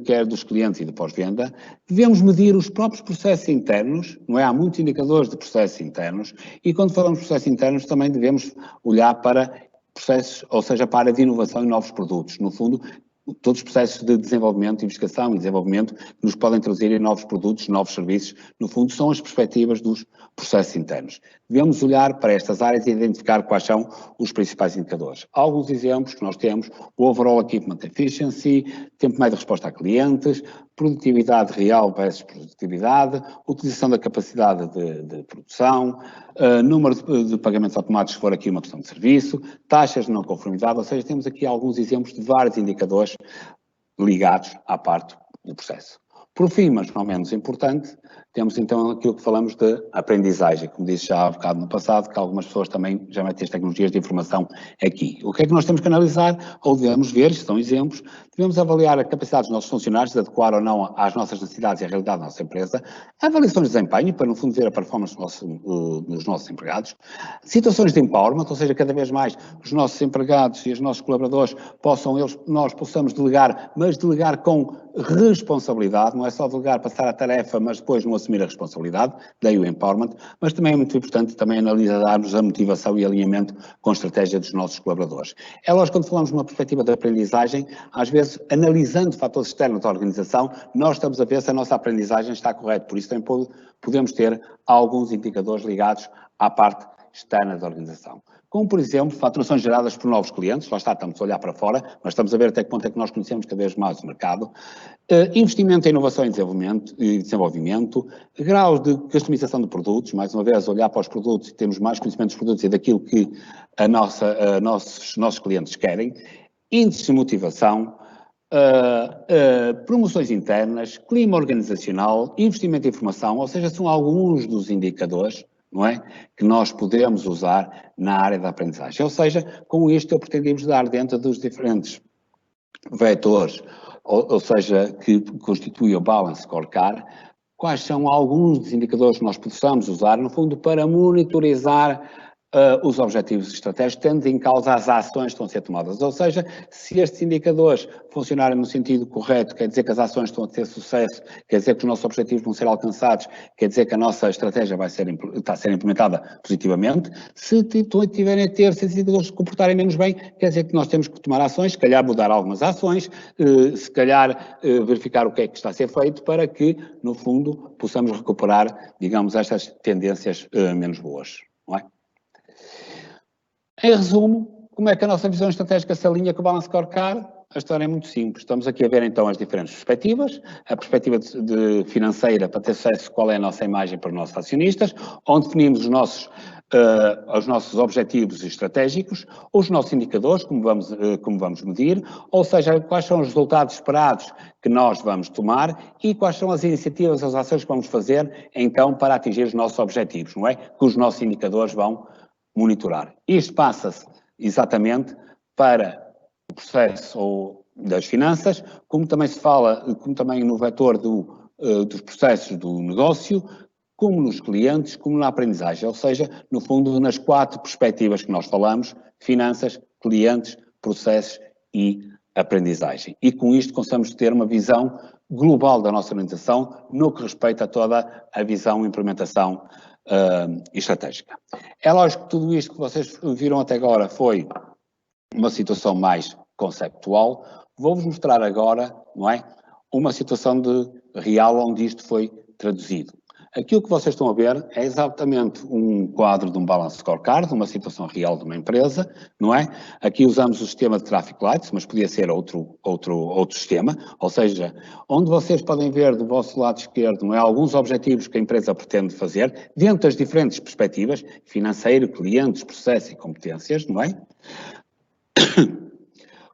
quer dos clientes e de pós-venda. Devemos medir os próprios processos internos, não é? Há muitos indicadores de processos internos e quando falamos de processos internos também devemos olhar para processos, ou seja, para a área de inovação e novos produtos. No fundo, todos os processos de desenvolvimento, investigação e desenvolvimento que nos podem traduzir em novos produtos, novos serviços, no fundo são as perspectivas dos processos internos. Devemos olhar para estas áreas e identificar quais são os principais indicadores. Alguns exemplos que nós temos: o Overall Equipment Efficiency, tempo médio de resposta a clientes, produtividade real versus produtividade, utilização da capacidade de produção, número de pagamentos automáticos se for aqui uma questão de serviço, taxas de não conformidade, ou seja, temos aqui alguns exemplos de vários indicadores ligados à parte do processo. Por fim, mas não menos importante, temos então aquilo que falamos de aprendizagem, como disse já há bocado no passado, que algumas pessoas também já metem as tecnologias de informação aqui. O que é que nós temos que analisar, ou devemos ver, isto são exemplos, devemos avaliar a capacidade dos nossos funcionários de adequar ou não às nossas necessidades e à realidade da nossa empresa, avaliações de desempenho, para no fundo ver a performance dos nossos empregados, situações de empowerment, ou seja, cada vez mais os nossos empregados e os nossos colaboradores nós possamos delegar, mas delegar com responsabilidade, não é só delegar, passar a tarefa, mas depois não assumir a responsabilidade, daí o empowerment, mas também é muito importante também analisarmos a motivação e alinhamento com a estratégia dos nossos colaboradores. É lógico, quando falamos de uma perspectiva de aprendizagem, às vezes, analisando fatores externos da organização, nós estamos a ver se a nossa aprendizagem está correta, por isso também podemos ter alguns indicadores ligados à parte externa da organização. Como, por exemplo, faturações geradas por novos clientes, lá está, estamos a olhar para fora, mas estamos a ver até que ponto é que nós conhecemos cada vez mais o mercado, investimento em inovação e desenvolvimento, graus de customização de produtos, mais uma vez, olhar para os produtos e termos mais conhecimento dos produtos e daquilo que nossos clientes querem, índices de motivação, promoções internas, clima organizacional, investimento em informação, ou seja, são alguns dos indicadores, não é, que nós podemos usar na área da aprendizagem. Ou seja, com isto eu pretendíamos dar dentro dos diferentes vetores, ou seja, que constituem o Balance Scorecard, quais são alguns dos indicadores que nós possamos usar, no fundo, para monitorizar os objetivos estratégicos, tendo em causa as ações que estão a ser tomadas. Ou seja, se estes indicadores funcionarem no sentido correto, quer dizer que as ações estão a ter sucesso, quer dizer que os nossos objetivos vão ser alcançados, quer dizer que a nossa estratégia está a ser implementada positivamente. Se tiverem a ter, se esses indicadores se comportarem menos bem, quer dizer que nós temos que tomar ações, se calhar mudar algumas ações, se calhar verificar o que é que está a ser feito para que, no fundo, possamos recuperar, digamos, estas tendências menos boas, não é? Em resumo, como é que a nossa visão estratégica se alinha com o Balance Scorecard? A história é muito simples. Estamos aqui a ver então as diferentes perspectivas. A perspectiva financeira, para ter sucesso, qual é a nossa imagem para os nossos acionistas, onde definimos os nossos objetivos estratégicos, os nossos indicadores, como vamos medir, ou seja, quais são os resultados esperados que nós vamos tomar e quais são as iniciativas, as ações que vamos fazer, então, para atingir os nossos objetivos, não é? Que os nossos indicadores vão monitorar. Isto passa-se exatamente para o processo das finanças, como também se fala, como também no vetor dos processos do negócio, como nos clientes, como na aprendizagem, ou seja, no fundo, nas 4 perspectivas que nós falamos: finanças, clientes, processos e aprendizagem. E com isto conseguimos ter uma visão global da nossa organização no que respeita a toda a visão e implementação estratégica. É lógico que tudo isto que vocês viram até agora foi uma situação mais conceptual. Vou-vos mostrar agora, não é, uma situação real onde isto foi traduzido. Aquilo que vocês estão a ver é exatamente um quadro de um Balance Scorecard, uma situação real de uma empresa, não é? Aqui usamos o sistema de Traffic Lights, mas podia ser outro sistema, ou seja, onde vocês podem ver do vosso lado esquerdo, não é, alguns objetivos que a empresa pretende fazer, dentro das diferentes perspectivas: financeiro, clientes, processo e competências, não é?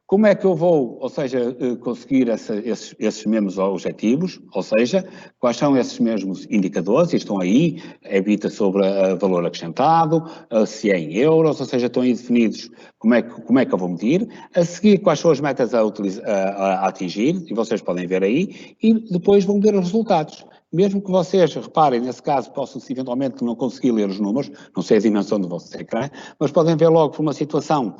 Como é que eu vou, ou seja, conseguir esses mesmos objetivos, ou seja, quais são esses mesmos indicadores? Estão aí, EBITDA sobre valor acrescentado, se é em euros, ou seja, estão aí definidos como é que eu vou medir. A seguir, quais são as metas a atingir, e vocês podem ver aí, e depois vão ver os resultados. Mesmo que vocês, reparem, nesse caso, possam eventualmente não conseguir ler os números, não sei a dimensão do vosso ecrã, mas podem ver logo por uma situação,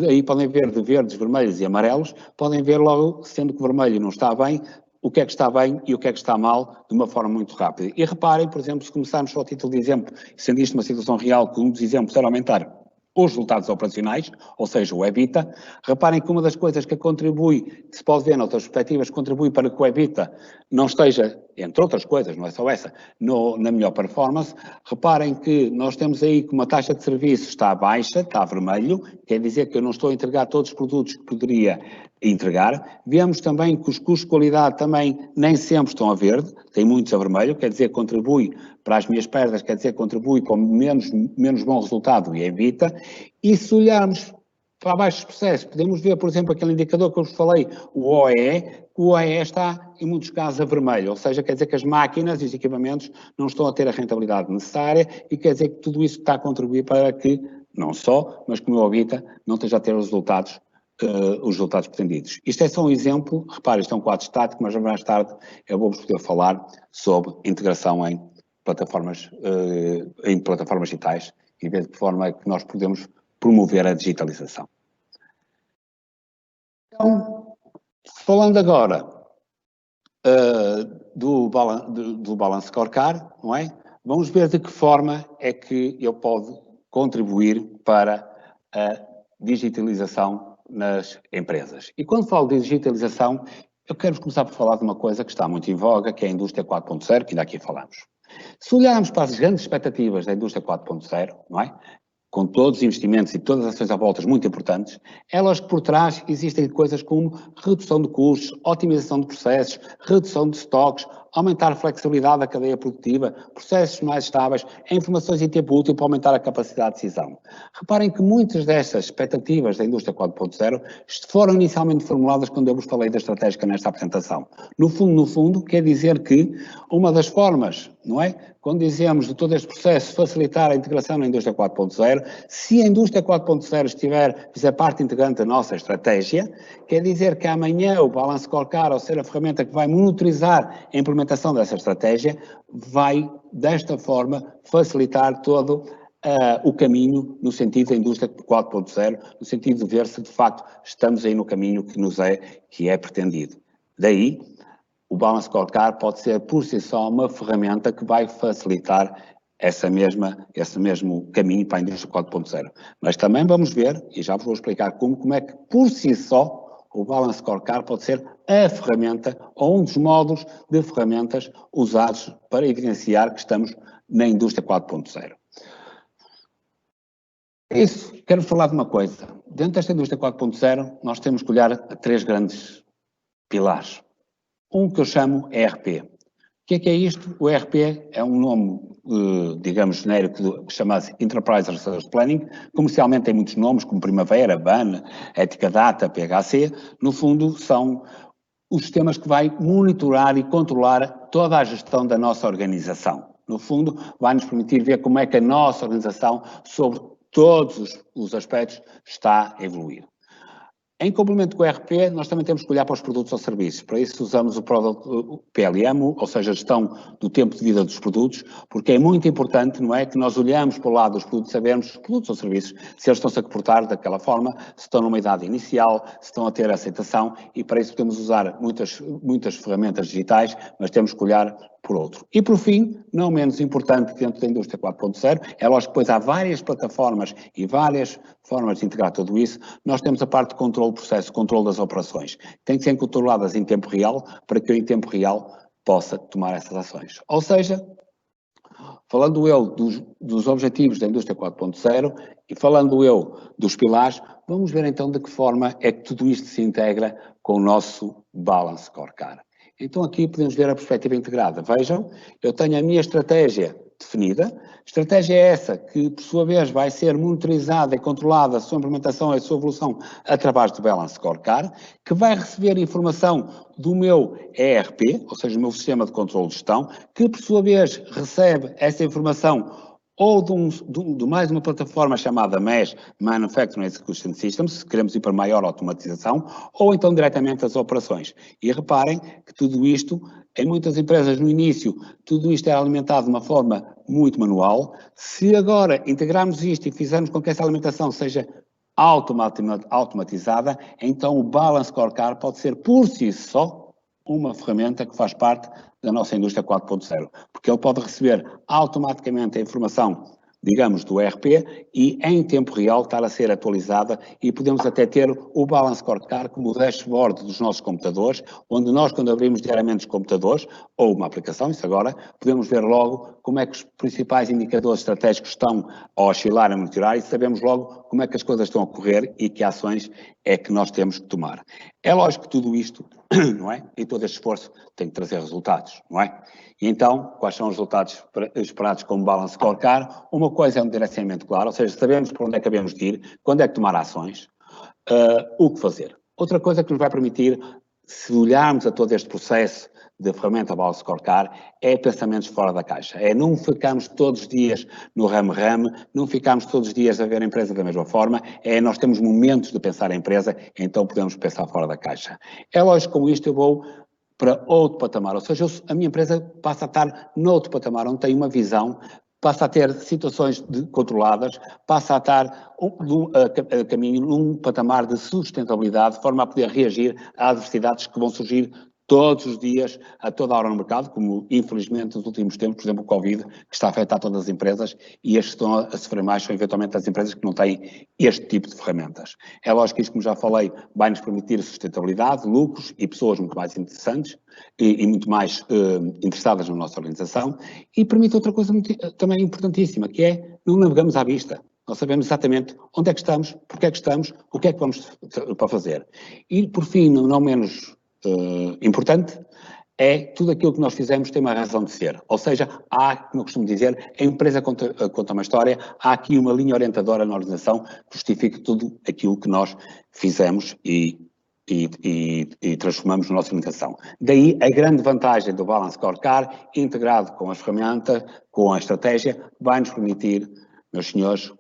aí podem ver de verdes, vermelhos e amarelos, podem ver logo, sendo que o vermelho não está bem, o que é que está bem e o que é que está mal, de uma forma muito rápida. E reparem, por exemplo, se começarmos só a título de exemplo, sendo isto uma situação real, que um dos exemplos era aumentar os resultados operacionais, ou seja, o EBITDA. Reparem que uma das coisas que contribui, que se pode ver noutras perspectivas, contribui para que o EBITDA não esteja, entre outras coisas, não é só essa, na melhor performance. Reparem que nós temos aí que uma taxa de serviço está baixa, está vermelho, quer dizer que eu não estou a entregar todos os produtos que poderia entregar. Vemos também que os custos de qualidade também nem sempre estão a verde, tem muitos a vermelho, quer dizer, contribui para as minhas perdas, quer dizer, contribui com menos bom resultado e evita. E se olharmos para baixo dos processos, podemos ver, por exemplo, aquele indicador que eu vos falei, o OEE está, em muitos casos, a vermelho, ou seja, quer dizer que as máquinas e os equipamentos não estão a ter a rentabilidade necessária e quer dizer que tudo isso está a contribuir para que, não só, mas como eu evita, não esteja a ter os resultados pretendidos. Isto é só um exemplo, repare, isto é um quadro estático, mas mais tarde eu vou-vos poder falar sobre integração em plataformas digitais e ver de que forma é que nós podemos promover a digitalização. Então, falando agora do Balance Scorecard, não é? Vamos ver de que forma é que ele pode contribuir para a digitalização nas empresas. E quando falo de digitalização, eu quero começar por falar de uma coisa que está muito em voga, que é a indústria 4.0, que ainda aqui falamos. Se olharmos para as grandes expectativas da indústria 4.0, não é? Com todos os investimentos e todas as ações à volta muito importantes, é lógico que por trás existem coisas como redução de custos, otimização de processos, redução de estoques, aumentar a flexibilidade da cadeia produtiva, processos mais estáveis, informações em tempo útil para aumentar a capacidade de decisão. Reparem que muitas destas expectativas da indústria 4.0 foram inicialmente formuladas quando eu vos falei da estratégica nesta apresentação. No fundo, quer dizer que uma das formas, não é? Quando dizemos de todo este processo facilitar a integração na indústria 4.0, se a indústria 4.0 fizer parte integrante da nossa estratégia, quer dizer que amanhã o Balance Scorecard, ao ser a ferramenta que vai monitorizar a implementação dessa estratégia, vai, desta forma, facilitar todo o caminho no sentido da indústria 4.0, no sentido de ver se, de facto, estamos aí no caminho que é pretendido. Daí, o Balance Scorecard pode ser, por si só, uma ferramenta que vai facilitar esse mesmo caminho para a indústria 4.0. Mas também vamos ver, e já vos vou explicar como é que, por si só, o Balance Scorecard pode ser a ferramenta ou um dos módulos de ferramentas usados para evidenciar que estamos na indústria 4.0. É isso, quero falar de uma coisa. Dentro desta indústria 4.0, nós temos que olhar a 3 grandes pilares. Um que eu chamo ERP. O que é isto? O ERP é um nome, digamos, genérico, chamado Enterprise Resource Planning. Comercialmente tem muitos nomes, como Primavera, BAN, Ética Data, PHC. No fundo, são os sistemas que vai monitorar e controlar toda a gestão da nossa organização. No fundo, vai nos permitir ver como é que a nossa organização, sobre todos os aspectos, está a evoluir. Em complemento com o ERP, nós também temos que olhar para os produtos ou serviços. Para isso usamos o PLM, ou seja, a gestão do tempo de vida dos produtos, porque é muito importante, não é, que nós olhamos para o lado dos produtos, sabemos os produtos ou serviços, se eles estão-se a comportar daquela forma, se estão numa idade inicial, se estão a ter aceitação, e para isso podemos usar muitas ferramentas digitais, mas temos que olhar por outro. E por fim, não menos importante dentro da indústria 4.0, é lógico que depois há várias plataformas e várias formas de integrar tudo isso. Nós temos a parte de controle do processo, controle das operações. Tem que ser controladas em tempo real para que eu em tempo real possa tomar essas ações. Ou seja, falando eu dos objetivos da indústria 4.0 e falando eu dos pilares, vamos ver então de que forma é que tudo isto se integra com o nosso Balance Scorecard. Então aqui podemos ver a perspectiva integrada. Vejam, eu tenho a minha estratégia definida. Estratégia é essa que, por sua vez, vai ser monitorizada e controlada a sua implementação e a sua evolução através do Balance Scorecard, que vai receber informação do meu ERP, ou seja, o meu sistema de controle de gestão, que, por sua vez, recebe essa informação ou de mais uma plataforma chamada MES, Manufacturing Execution Systems, se queremos ir para maior automatização, ou então diretamente das operações. E reparem que tudo isto, em muitas empresas no início, tudo isto era alimentado de uma forma muito manual. Se agora integrarmos isto e fizermos com que essa alimentação seja automatizada, então o Balance Scorecard pode ser por si só uma ferramenta que faz parte da nossa indústria 4.0, porque ele pode receber automaticamente a informação digamos, do ERP e em tempo real estar a ser atualizada e podemos até ter o Balance Scorecard como o dashboard dos nossos computadores, onde nós, quando abrimos diariamente os computadores, ou uma aplicação, isso agora, podemos ver logo como é que os principais indicadores estratégicos estão a oscilar, a monitorar e sabemos logo como é que as coisas estão a correr e que ações é que nós temos que tomar. É lógico que tudo isto, não é? E todo este esforço tem que trazer resultados, não é? E então, quais são os resultados esperados com o Balance Scorecard? Uma coisa é um direcionamento claro, ou seja, sabemos para onde é que devemos ir, quando é que tomar ações, o que fazer. Outra coisa que nos vai permitir, se olharmos a todo este processo da ferramenta Balance Scorecard, é pensamentos fora da caixa. É não ficarmos todos os dias no ramo-ramo, não ficarmos todos os dias a ver a empresa da mesma forma, é nós temos momentos de pensar a empresa, então podemos pensar fora da caixa. É lógico que com isto eu vou para outro patamar, ou seja, a minha empresa passa a estar noutro patamar, onde tem uma visão, passa a ter situações controladas, passa a estar a caminho num patamar de sustentabilidade, de forma a poder reagir a adversidades que vão surgir todos os dias, a toda a hora no mercado, como infelizmente nos últimos tempos, por exemplo, o Covid, que está a afetar todas as empresas e as que estão a sofrer mais são eventualmente as empresas que não têm este tipo de ferramentas. É lógico que isto, como já falei, vai nos permitir sustentabilidade, lucros e pessoas muito mais interessantes e muito mais interessadas na nossa organização e permite outra coisa também importantíssima, que é não navegamos à vista. Nós sabemos exatamente onde é que estamos, porque é que estamos, o que é que vamos para fazer. E, por fim, não menos importante, é tudo aquilo que nós fizemos tem uma razão de ser. Ou seja, há, como eu costumo dizer, a empresa conta uma história, há aqui uma linha orientadora na organização que justifica tudo aquilo que nós fizemos e transformamos na nossa organização. Daí a grande vantagem do Balance Scorecard, integrado com as ferramentas, com a estratégia, vai nos permitir, meus senhores,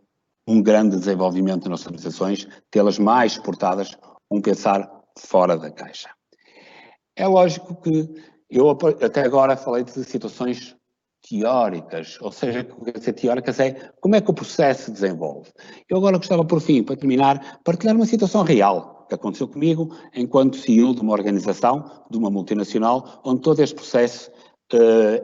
um grande desenvolvimento das nossas organizações, tê-las mais exportadas, pensar fora da caixa. É lógico que eu até agora falei de situações teóricas, ou seja, quer dizer, teóricas é como é que o processo se desenvolve. Eu agora gostava, por fim, para terminar, partilhar uma situação real que aconteceu comigo enquanto CEO de uma organização, de uma multinacional, onde todo este processo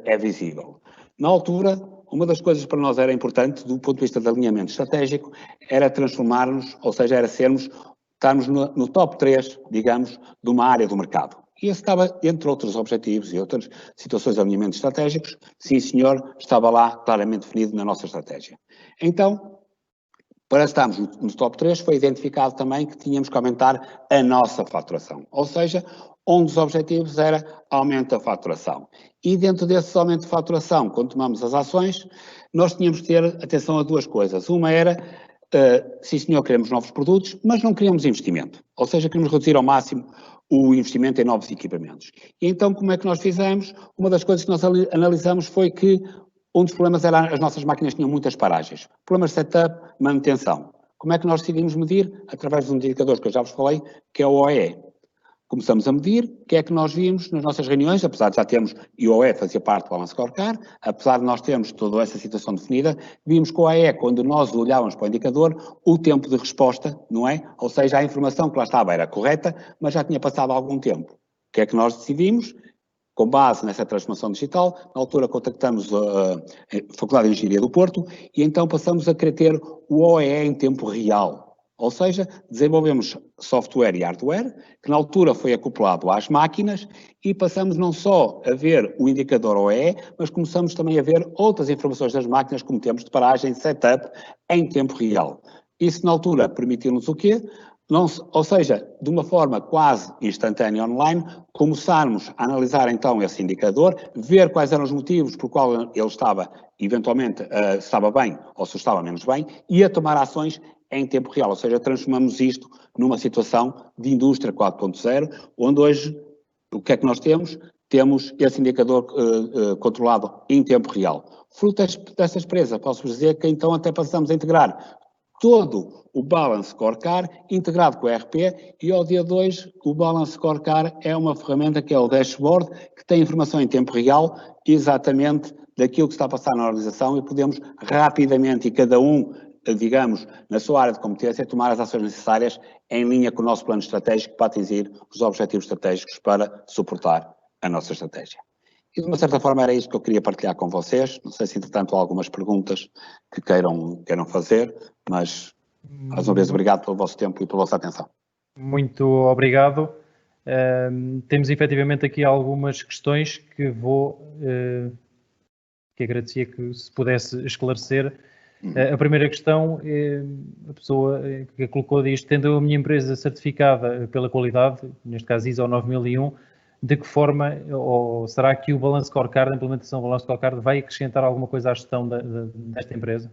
é visível. Na altura, uma das coisas para nós era importante, do ponto de vista de alinhamento estratégico, era transformar-nos, ou seja, era estarmos no top 3, digamos, de uma área do mercado. E esse estava, entre outros objetivos e outras situações de alinhamento estratégicos, sim senhor, estava lá claramente definido na nossa estratégia. Então, para estarmos no top 3, foi identificado também que tínhamos que aumentar a nossa faturação. Ou seja, um dos objetivos era aumento da faturação. E dentro desse aumento de faturação, quando tomamos as ações, nós tínhamos que ter atenção a duas coisas. Uma era, sim senhor, queremos novos produtos, mas não queríamos investimento. Ou seja, queremos reduzir ao máximo o investimento em novos equipamentos. E então, como é que nós fizemos? Uma das coisas que nós analisamos foi que um dos problemas era as nossas máquinas tinham muitas paragens. Problemas de setup, manutenção. Como é que nós decidimos medir? Através de um indicador que eu já vos falei, que é o OEE. Começamos a medir, o que é que nós vimos nas nossas reuniões, apesar de já termos, e o OE fazia parte do Balance Scorecard, apesar de nós termos toda essa situação definida, vimos que o OE, quando nós olhávamos para o indicador, o tempo de resposta, não é? Ou seja, a informação que lá estava era correta, mas já tinha passado algum tempo. O que é que nós decidimos? Com base nessa transformação digital, na altura contactamos a Faculdade de Engenharia do Porto e então passamos a querer ter o OE em tempo real. Ou seja, desenvolvemos software e hardware, que na altura foi acoplado às máquinas e passamos não só a ver o indicador OE, mas começamos também a ver outras informações das máquinas, como tempos de paragem, setup, em tempo real. Isso na altura permitiu-nos o quê? Ou seja, de uma forma quase instantânea online, começarmos a analisar então esse indicador, ver quais eram os motivos por qual ele estava, eventualmente, estava bem ou se estava menos bem, e a tomar ações em tempo real, ou seja, transformamos isto numa situação de indústria 4.0, onde hoje, o que é que nós temos? Temos esse indicador controlado em tempo real. Fruto dessa empresa, posso-vos dizer que então até passamos a integrar todo o Balance Scorecard integrado com o ERP e ao dia 2 o Balance Scorecard é uma ferramenta que é o dashboard que tem informação em tempo real exatamente daquilo que está a passar na organização e podemos rapidamente e cada um, digamos, na sua área de competência, tomar as ações necessárias em linha com o nosso plano estratégico para atingir os objetivos estratégicos para suportar a nossa estratégia. E de uma certa forma era isto que eu queria partilhar com vocês. Não sei se entretanto há algumas perguntas que queiram fazer, mas mais uma vez obrigado pelo vosso tempo e pela vossa atenção. Muito obrigado. Temos efetivamente aqui algumas questões que que agradecia que se pudesse esclarecer. A primeira questão, a pessoa que a colocou diz, tendo a minha empresa certificada pela qualidade, neste caso ISO 9001, de que forma, ou será que o Balance Scorecard, a implementação do Balance Scorecard, vai acrescentar alguma coisa à gestão desta empresa?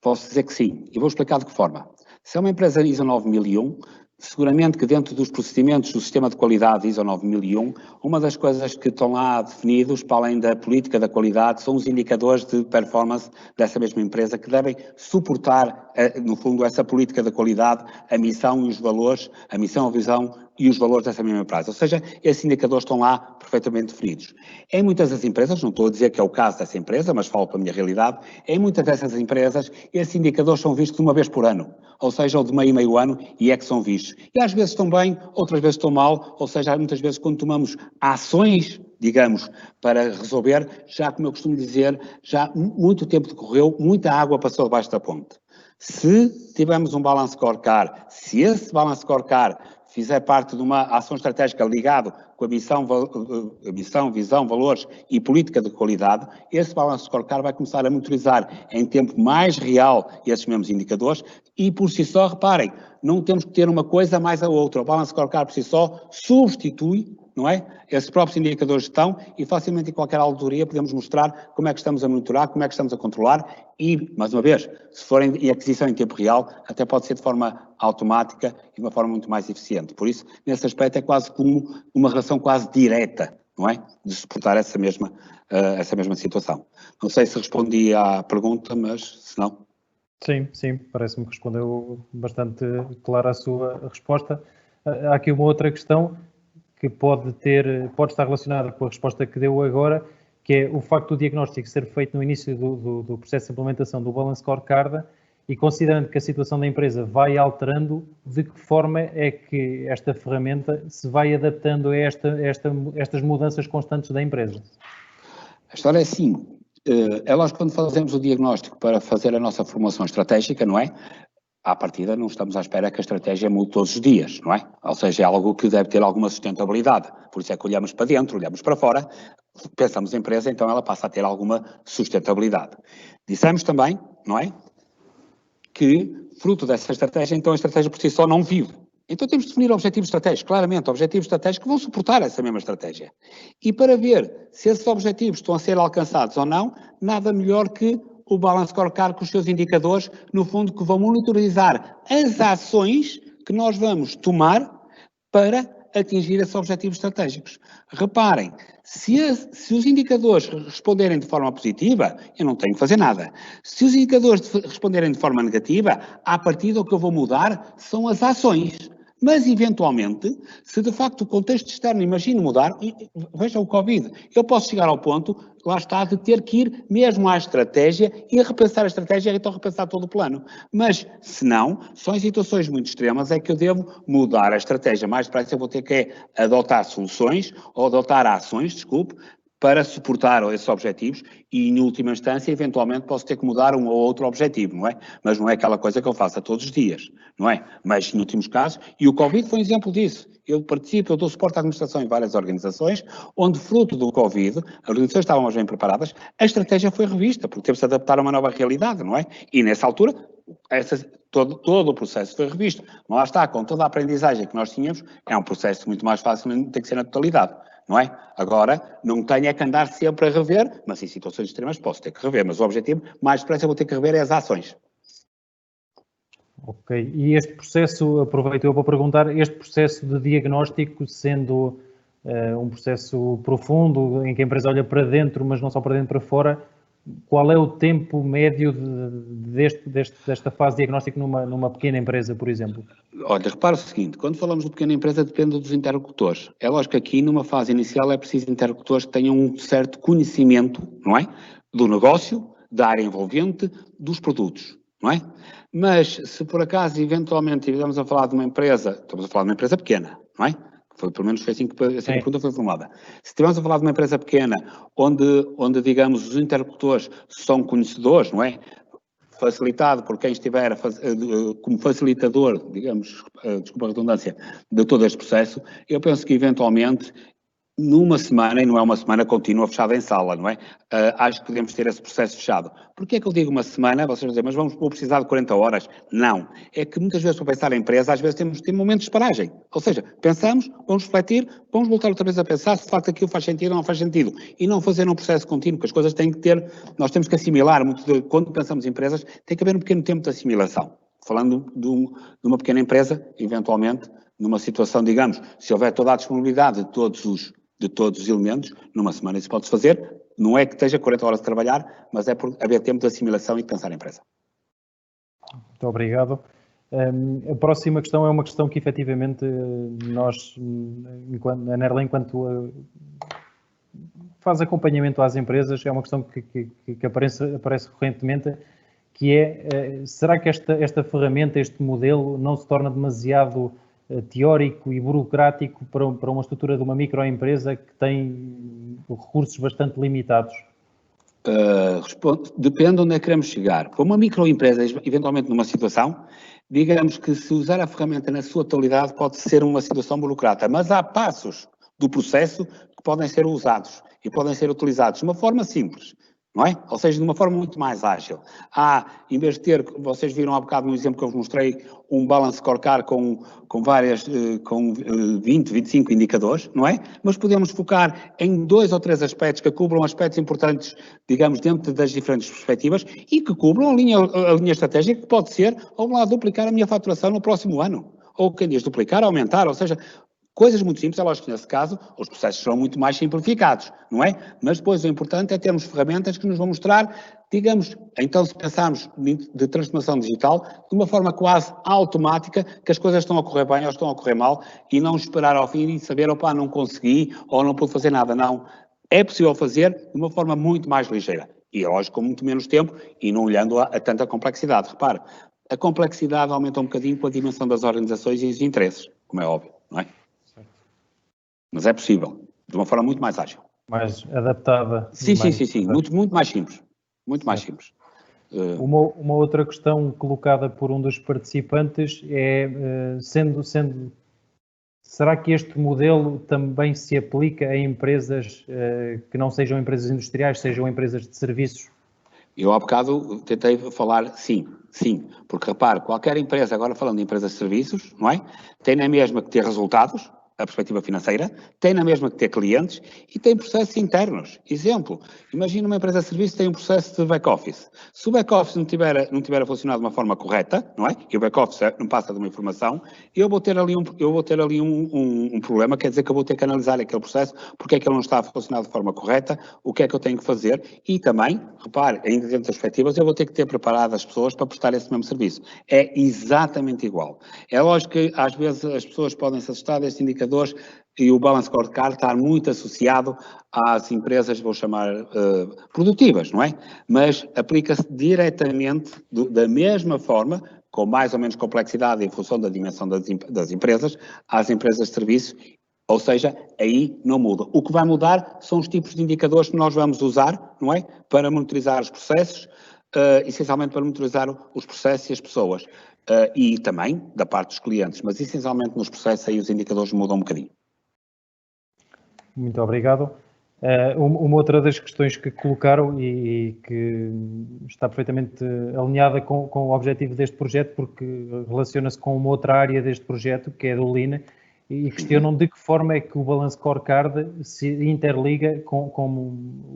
Posso dizer que sim, e vou explicar de que forma. Se é uma empresa ISO 9001, seguramente que dentro dos procedimentos do sistema de qualidade ISO 9001, uma das coisas que estão lá definidos, para além da política da qualidade, são os indicadores de performance dessa mesma empresa que devem suportar, no fundo, essa política da qualidade, a missão e os valores, a missão, a visão e os valores dessa mesma empresa. Ou seja, esses indicadores estão lá perfeitamente definidos. Em muitas das empresas, não estou a dizer que é o caso dessa empresa, mas falo pela minha realidade, em muitas dessas empresas, esses indicadores são vistos uma vez por ano, ou seja, ou de meio e meio ano, e é que são vistos. E às vezes estão bem, outras vezes estão mal, ou seja, muitas vezes quando tomamos ações, digamos, para resolver, já como eu costumo dizer, já muito tempo decorreu, muita água passou debaixo da ponte. Se tivermos um Balance Scorecard, se esse Balance Scorecard fizer parte de uma ação estratégica ligado com a missão, visão, valores e política de qualidade, esse Balance Scorecard vai começar a monitorizar em tempo mais real esses mesmos indicadores e, por si só, reparem, não temos que ter uma coisa mais a outra. O Balance Scorecard, por si só, substitui, não é? Esses próprios indicadores estão e facilmente em qualquer auditoria podemos mostrar como é que estamos a monitorar, como é que estamos a controlar e, mais uma vez, se for em aquisição em tempo real, até pode ser de forma automática e de uma forma muito mais eficiente. Por isso, nesse aspecto é quase como uma relação quase direta, não é? De suportar essa mesma situação. Não sei se respondi à pergunta, mas se não... Sim, parece-me que respondeu bastante clara a sua resposta. Há aqui uma outra questão que pode estar relacionada com a resposta que deu agora, que é o facto do diagnóstico ser feito no início do processo de implementação do Balance Scorecard e considerando que a situação da empresa vai alterando, de que forma é que esta ferramenta se vai adaptando a estas mudanças constantes da empresa? A história é assim, é lógico que quando fazemos o diagnóstico para fazer a nossa formação estratégica, não é? À partida não estamos à espera que a estratégia mude todos os dias, não é? Ou seja, é algo que deve ter alguma sustentabilidade. Por isso é que olhamos para dentro, olhamos para fora, pensamos em empresa, então ela passa a ter alguma sustentabilidade. Dissemos também, não é? Que, fruto dessa estratégia, então a estratégia por si só não vive. Então temos de definir objetivos estratégicos, claramente, objetivos estratégicos que vão suportar essa mesma estratégia. E para ver se esses objetivos estão a ser alcançados ou não, nada melhor que o Balance Scorecard com os seus indicadores, no fundo, que vão monitorizar as ações que nós vamos tomar para atingir esses objetivos estratégicos. Reparem, se os indicadores responderem de forma positiva, eu não tenho que fazer nada. Se os indicadores responderem de forma negativa, à partida o que eu vou mudar são as ações. Mas, eventualmente, se de facto o contexto externo, imagino mudar, veja o Covid, eu posso chegar ao ponto, lá está, de ter que ir mesmo à estratégia e repensar a estratégia e então repensar todo o plano. Mas, se não, só em situações muito extremas é que eu devo mudar a estratégia. Mais depressa eu vou ter que adotar soluções, ou adotar ações, desculpe, para suportar esses objetivos e, em última instância, eventualmente posso ter que mudar um ou outro objetivo, não é? Mas não é aquela coisa que eu faço todos os dias, não é? Mas, em últimos casos, e o Covid foi um exemplo disso. Eu dou suporte à administração em várias organizações, onde, fruto do Covid, as organizações estavam mais bem preparadas, a estratégia foi revista, porque teve-se de adaptar a uma nova realidade, não é? E, nessa altura, todo o processo foi revisto. Mas lá está, com toda a aprendizagem que nós tínhamos, é um processo muito mais fácil, não tem que ser na totalidade. Não é? Agora, não tenho é que andar sempre a rever, mas em situações extremas posso ter que rever, mas o objetivo, mais depressa eu vou ter que rever é as ações. Ok, e este processo, aproveito eu para perguntar, este processo de diagnóstico sendo um processo profundo, em que a empresa olha para dentro, mas não só para dentro, para fora, qual é o tempo médio desta fase de diagnóstico numa pequena empresa, por exemplo? Olha, repara o seguinte, quando falamos de pequena empresa depende dos interlocutores. É lógico que aqui numa fase inicial é preciso interlocutores que tenham um certo conhecimento, não é? Do negócio, da área envolvente, dos produtos, não é? Mas se por acaso eventualmente estivermos a falar de uma empresa, estamos a falar de uma empresa pequena, não é? Pelo menos foi assim que a pergunta foi formulada. Se estivermos a falar de uma empresa pequena, onde digamos, os interlocutores são conhecedores, não é? Facilitado por quem estiver como facilitador, digamos, desculpa a redundância, de todo este processo, eu penso que eventualmente numa semana, e não é uma semana contínua fechada em sala, não é? Acho que podemos ter esse processo fechado. Porquê é que eu digo uma semana? Vocês vão dizer, mas vou precisar de 40 horas? Não. É que muitas vezes, para pensar em empresa, às vezes temos momentos de paragem. Ou seja, pensamos, vamos refletir, vamos voltar outra vez a pensar se de facto aquilo faz sentido ou não faz sentido. E não fazer um processo contínuo, porque as coisas têm que ter, nós temos que assimilar, quando pensamos em empresas, tem que haver um pequeno tempo de assimilação. Falando de uma pequena empresa, eventualmente, numa situação, digamos, se houver toda a disponibilidade de todos os elementos, numa semana isso pode-se fazer, não é que esteja 40 horas de trabalhar, mas é por haver tempo de assimilação e de pensar a empresa. Muito obrigado. A próxima questão é uma questão que efetivamente nós, a Nerla, enquanto faz acompanhamento às empresas, é uma questão que aparece recorrentemente, que é, será que esta ferramenta, este modelo, não se torna demasiado teórico e burocrático para uma estrutura de uma microempresa que tem recursos bastante limitados? Depende onde é que queremos chegar. Para uma microempresa, eventualmente numa situação, digamos que se usar a ferramenta na sua totalidade pode ser uma situação burocrata, mas há passos do processo que podem ser usados e podem ser utilizados de uma forma simples, não é? Ou seja, de uma forma muito mais ágil. Em vez de ter, vocês viram há bocado no exemplo que eu vos mostrei, um balance scorecard com 20, 25 indicadores, não é? Mas podemos focar em 2 ou 3 aspectos que cubram aspectos importantes, digamos, dentro das diferentes perspectivas e que cubram a linha estratégica que pode ser, vamos lá, duplicar a minha faturação no próximo ano. Ou quem diz duplicar, aumentar, ou seja, coisas muito simples, é lógico que nesse caso os processos serão muito mais simplificados, não é? Mas depois o importante é termos ferramentas que nos vão mostrar, digamos, então se pensarmos de transformação digital, de uma forma quase automática, que as coisas estão a correr bem ou estão a correr mal, e não esperar ao fim e saber, opá, não consegui ou não pude fazer nada, não. É possível fazer de uma forma muito mais ligeira. E é lógico, com muito menos tempo e não olhando a tanta complexidade. Repare, a complexidade aumenta um bocadinho com a dimensão das organizações e os interesses, como é óbvio, não é? Mas é possível, de uma forma muito mais ágil. Mais adaptada. Sim. Muito mais simples. Muito mais simples. Uma outra questão colocada por um dos participantes é, será que este modelo também se aplica a empresas que não sejam empresas industriais, sejam empresas de serviços? Eu há bocado tentei falar sim, porque repare, qualquer empresa, agora falando de empresas de serviços, não é? Tem na mesma que ter resultados, a perspectiva financeira, tem na mesma que ter clientes e tem processos internos. Exemplo, imagina uma empresa de serviço que tem um processo de back-office. Se o back-office não tiver a funcionar de uma forma correta, não é? E o back-office não passa de uma informação, eu vou ter ali um problema, quer dizer que eu vou ter que analisar aquele processo, porque é que ele não está a funcionar de forma correta, o que é que eu tenho que fazer e também, repare, ainda dentro das perspectivas, eu vou ter que ter preparado as pessoas para prestar esse mesmo serviço. É exatamente igual. É lógico que às vezes as pessoas podem se assustar destes indicadores e o balance scorecard está muito associado às empresas, vou chamar, produtivas, não é? Mas aplica-se diretamente da mesma forma, com mais ou menos complexidade em função da dimensão das empresas, às empresas de serviço, ou seja, aí não muda. O que vai mudar são os tipos de indicadores que nós vamos usar, não é? Para monitorizar os processos, essencialmente para monitorizar os processos e as pessoas. E também da parte dos clientes, mas essencialmente nos processos aí os indicadores mudam um bocadinho. Muito obrigado. Uma outra das questões que colocaram e que está perfeitamente alinhada com o objetivo deste projeto, porque relaciona-se com uma outra área deste projeto, que é do Lean, e questionam de que forma é que o Balance Scorecard se interliga com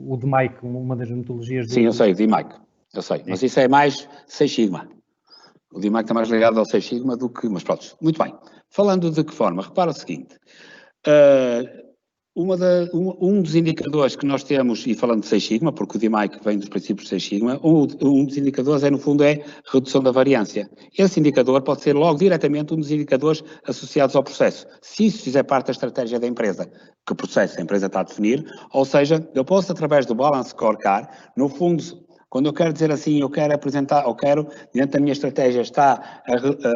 o DMAIC, uma das metodologias do... Sim, eu sei, o DMAIC, eu sei, mas isso é mais 6 Sigma. O DMAIC está mais ligado ao 6 Sigma do que... Mas pronto, muito bem. Falando de que forma? Repara o seguinte. Um dos indicadores que nós temos, e falando de 6 Sigma, porque o DMAIC vem dos princípios de 6 Sigma, um dos indicadores no fundo, é redução da variância. Esse indicador pode ser logo diretamente um dos indicadores associados ao processo. Se isso fizer parte da estratégia da empresa, que processo a empresa está a definir, ou seja, eu posso, através do Balance Scorecard, no fundo, Quando eu quero dizer assim, eu quero apresentar, ou quero, dentro da minha estratégia está,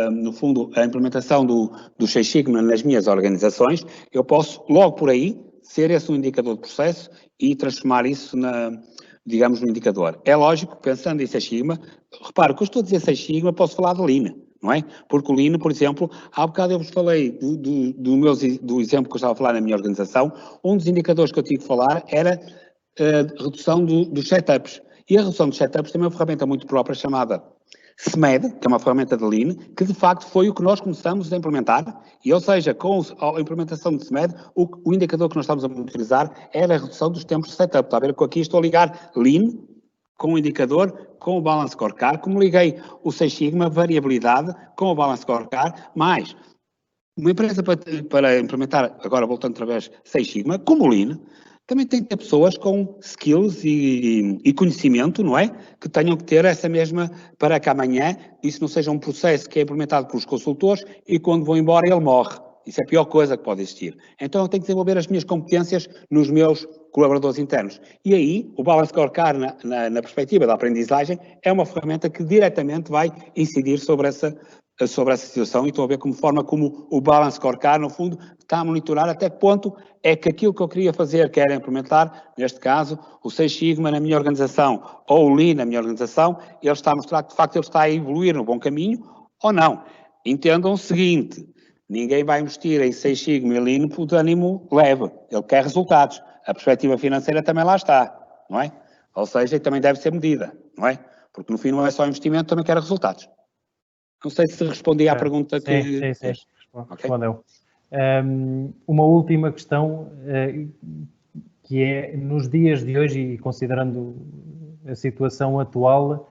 no fundo, a implementação do Six Sigma nas minhas organizações, eu posso, logo por aí, ser esse um indicador de processo e transformar isso digamos, no indicador. É lógico, pensando em Six Sigma, repare, que eu estou a dizer Six Sigma, posso falar de Lean, não é? Porque o Lean, por exemplo, há bocado eu vos falei do exemplo que eu estava a falar na minha organização, um dos indicadores que eu tive que falar era a redução dos setups. E a redução dos setups tem uma ferramenta muito própria chamada SMED, que é uma ferramenta de Lean, que de facto foi o que nós começamos a implementar, e ou seja, com a implementação de SMED, o indicador que nós estamos a utilizar era a redução dos tempos de setup. Está a ver que aqui estou a ligar Lean com o indicador, com o Balance Scorecard, como liguei o Six Sigma, variabilidade, com o Balance Scorecard, mais uma empresa para implementar, agora voltando outra vez, Six Sigma, como o Lean, também tem que ter pessoas com skills e conhecimento, não é? Que tenham que ter essa mesma, para que amanhã isso não seja um processo que é implementado pelos consultores e quando vão embora ele morre. Isso é a pior coisa que pode existir. Então eu tenho que desenvolver as minhas competências nos meus colaboradores internos. E aí, o Balance Scorecard, na perspectiva da aprendizagem, é uma ferramenta que diretamente vai incidir sobre essa situação e estou a ver como forma como o Balance Scorecard, no fundo, está a monitorar até que ponto é que aquilo que eu queria fazer, que era implementar, neste caso, o Six Sigma na minha organização ou o Lean na minha organização, ele está a mostrar que, de facto, ele está a evoluir no bom caminho ou não. Entendam o seguinte, ninguém vai investir em Six Sigma e Lean por ânimo leve, ele quer resultados. A perspectiva financeira também lá está, não é? Ou seja, também deve ser medida, não é? Porque no fim não é só investimento, também quer resultados. Não sei se respondi à pergunta que... Sim, respondeu. Uma última questão, que é, nos dias de hoje, e considerando a situação atual,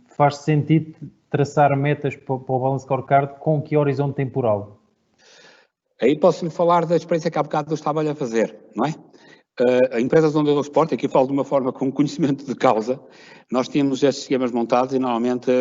faz sentido traçar metas para o Balance Scorecard com que horizonte temporal? Aí posso-lhe falar da experiência que há bocado eu estava a fazer, não é? Empresas onde eu dou suporte, aqui eu falo de uma forma com conhecimento de causa, nós tínhamos estes esquemas montados e normalmente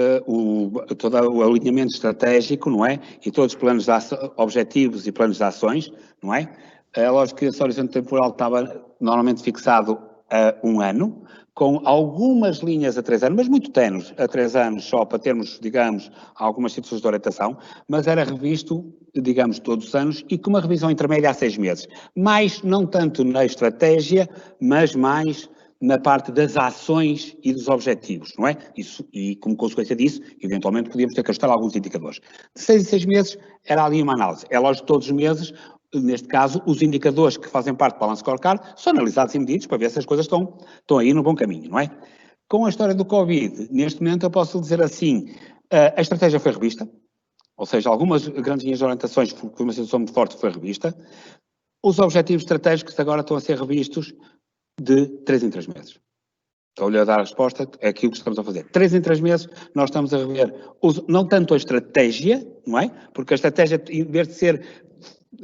todo o alinhamento estratégico, não é? E todos os planos de objetivos e planos de ações, não é? É lógico que esse horizonte temporal estava normalmente fixado a 1 ano, com algumas linhas a 3 anos, mas muito tenues, a 3 anos só para termos, digamos, algumas situações de orientação, mas era revisto, digamos, todos os anos e com uma revisão intermédia a 6 meses. Mais, não tanto na estratégia, mas mais na parte das ações e dos objetivos, não é? Isso, e como consequência disso, eventualmente podíamos ter que ajustar alguns indicadores. De 6 em 6 meses era ali uma análise. É lógico que todos os meses, neste caso, os indicadores que fazem parte do Balance Scorecard são analisados e medidos para ver se as coisas estão aí no bom caminho, não é? Com a história do Covid, neste momento eu posso dizer assim, a estratégia foi revista, ou seja, algumas grandes linhas de orientações, porque uma situação muito forte foi revista. Os objetivos estratégicos agora estão a ser revistos de 3 em 3 meses. Estou-lhe a dar a resposta, é aquilo que estamos a fazer. 3 em 3 meses, nós estamos a rever, não tanto a estratégia, não é? Porque a estratégia, em vez de ser,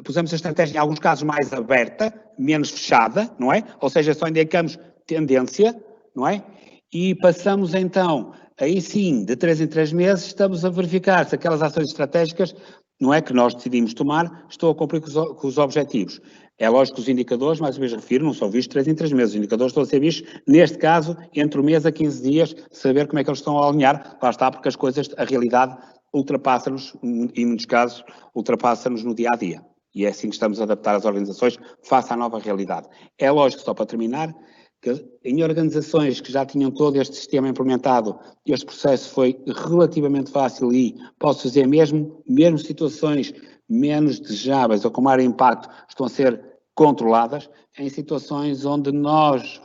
pusemos a estratégia em alguns casos mais aberta, menos fechada, não é? Ou seja, só indicamos tendência, não é? E passamos então, aí sim, de 3 em 3 meses, estamos a verificar se aquelas ações estratégicas, não é, que nós decidimos tomar, estão a cumprir com os objetivos. É lógico que os indicadores, mais uma vez refiro, não são vistos 3 em 3 meses. Os indicadores estão a ser vistos, neste caso, entre o mês a 15 dias, saber como é que eles estão a alinhar. Lá está, porque as coisas, a realidade, ultrapassa-nos, em muitos casos, ultrapassa-nos no dia a dia. E é assim que estamos a adaptar as organizações face à nova realidade. É lógico, só para terminar, que em organizações que já tinham todo este sistema implementado, este processo foi relativamente fácil e, posso dizer, mesmo situações menos desejáveis ou com maior impacto estão a ser controladas, em situações onde nós,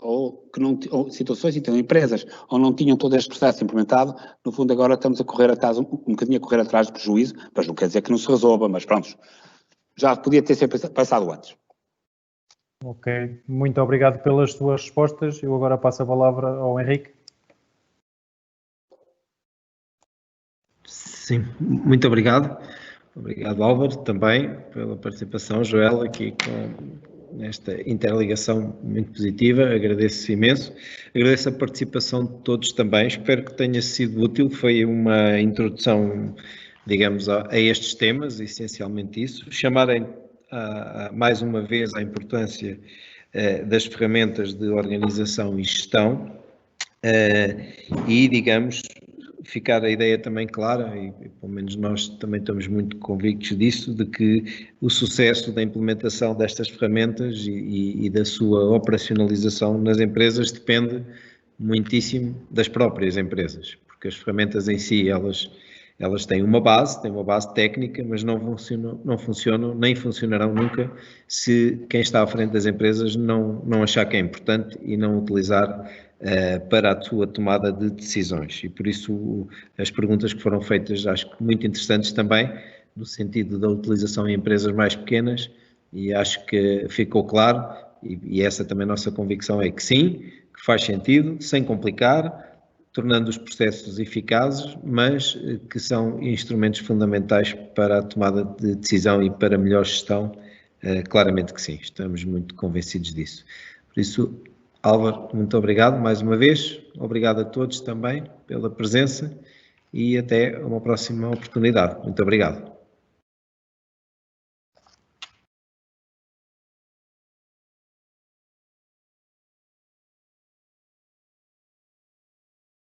situações, então, empresas, onde não tinham todo este processo implementado, no fundo agora estamos a correr atrás, um bocadinho a correr atrás de prejuízo, mas não quer dizer que não se resolva, mas pronto, já podia ter sido passado antes. Ok, muito obrigado pelas suas respostas. Eu agora passo a palavra ao Henrique. Sim, muito obrigado. Obrigado, Álvaro, também pela participação. Joel, aqui com esta interligação muito positiva. Agradeço imenso. Agradeço a participação de todos também. Espero que tenha sido útil. Foi uma introdução, digamos, a estes temas, essencialmente isso. Chamarem mais uma vez a importância das ferramentas de organização e gestão e, digamos, ficar a ideia também clara, e pelo menos nós também estamos muito convictos disso, de que o sucesso da implementação destas ferramentas e da sua operacionalização nas empresas depende muitíssimo das próprias empresas, porque as ferramentas em si, elas têm uma base técnica, mas não funcionam, nem funcionarão nunca se quem está à frente das empresas não achar que é importante e não utilizar para a sua tomada de decisões. E por isso as perguntas que foram feitas acho que muito interessantes também, no sentido da utilização em empresas mais pequenas, e acho que ficou claro, e essa também a nossa convicção é que sim, que faz sentido, sem complicar, tornando os processos eficazes, mas que são instrumentos fundamentais para a tomada de decisão e para a melhor gestão, claramente que sim, estamos muito convencidos disso. Por isso, Álvaro, muito obrigado mais uma vez, obrigado a todos também pela presença e até uma próxima oportunidade. Muito obrigado.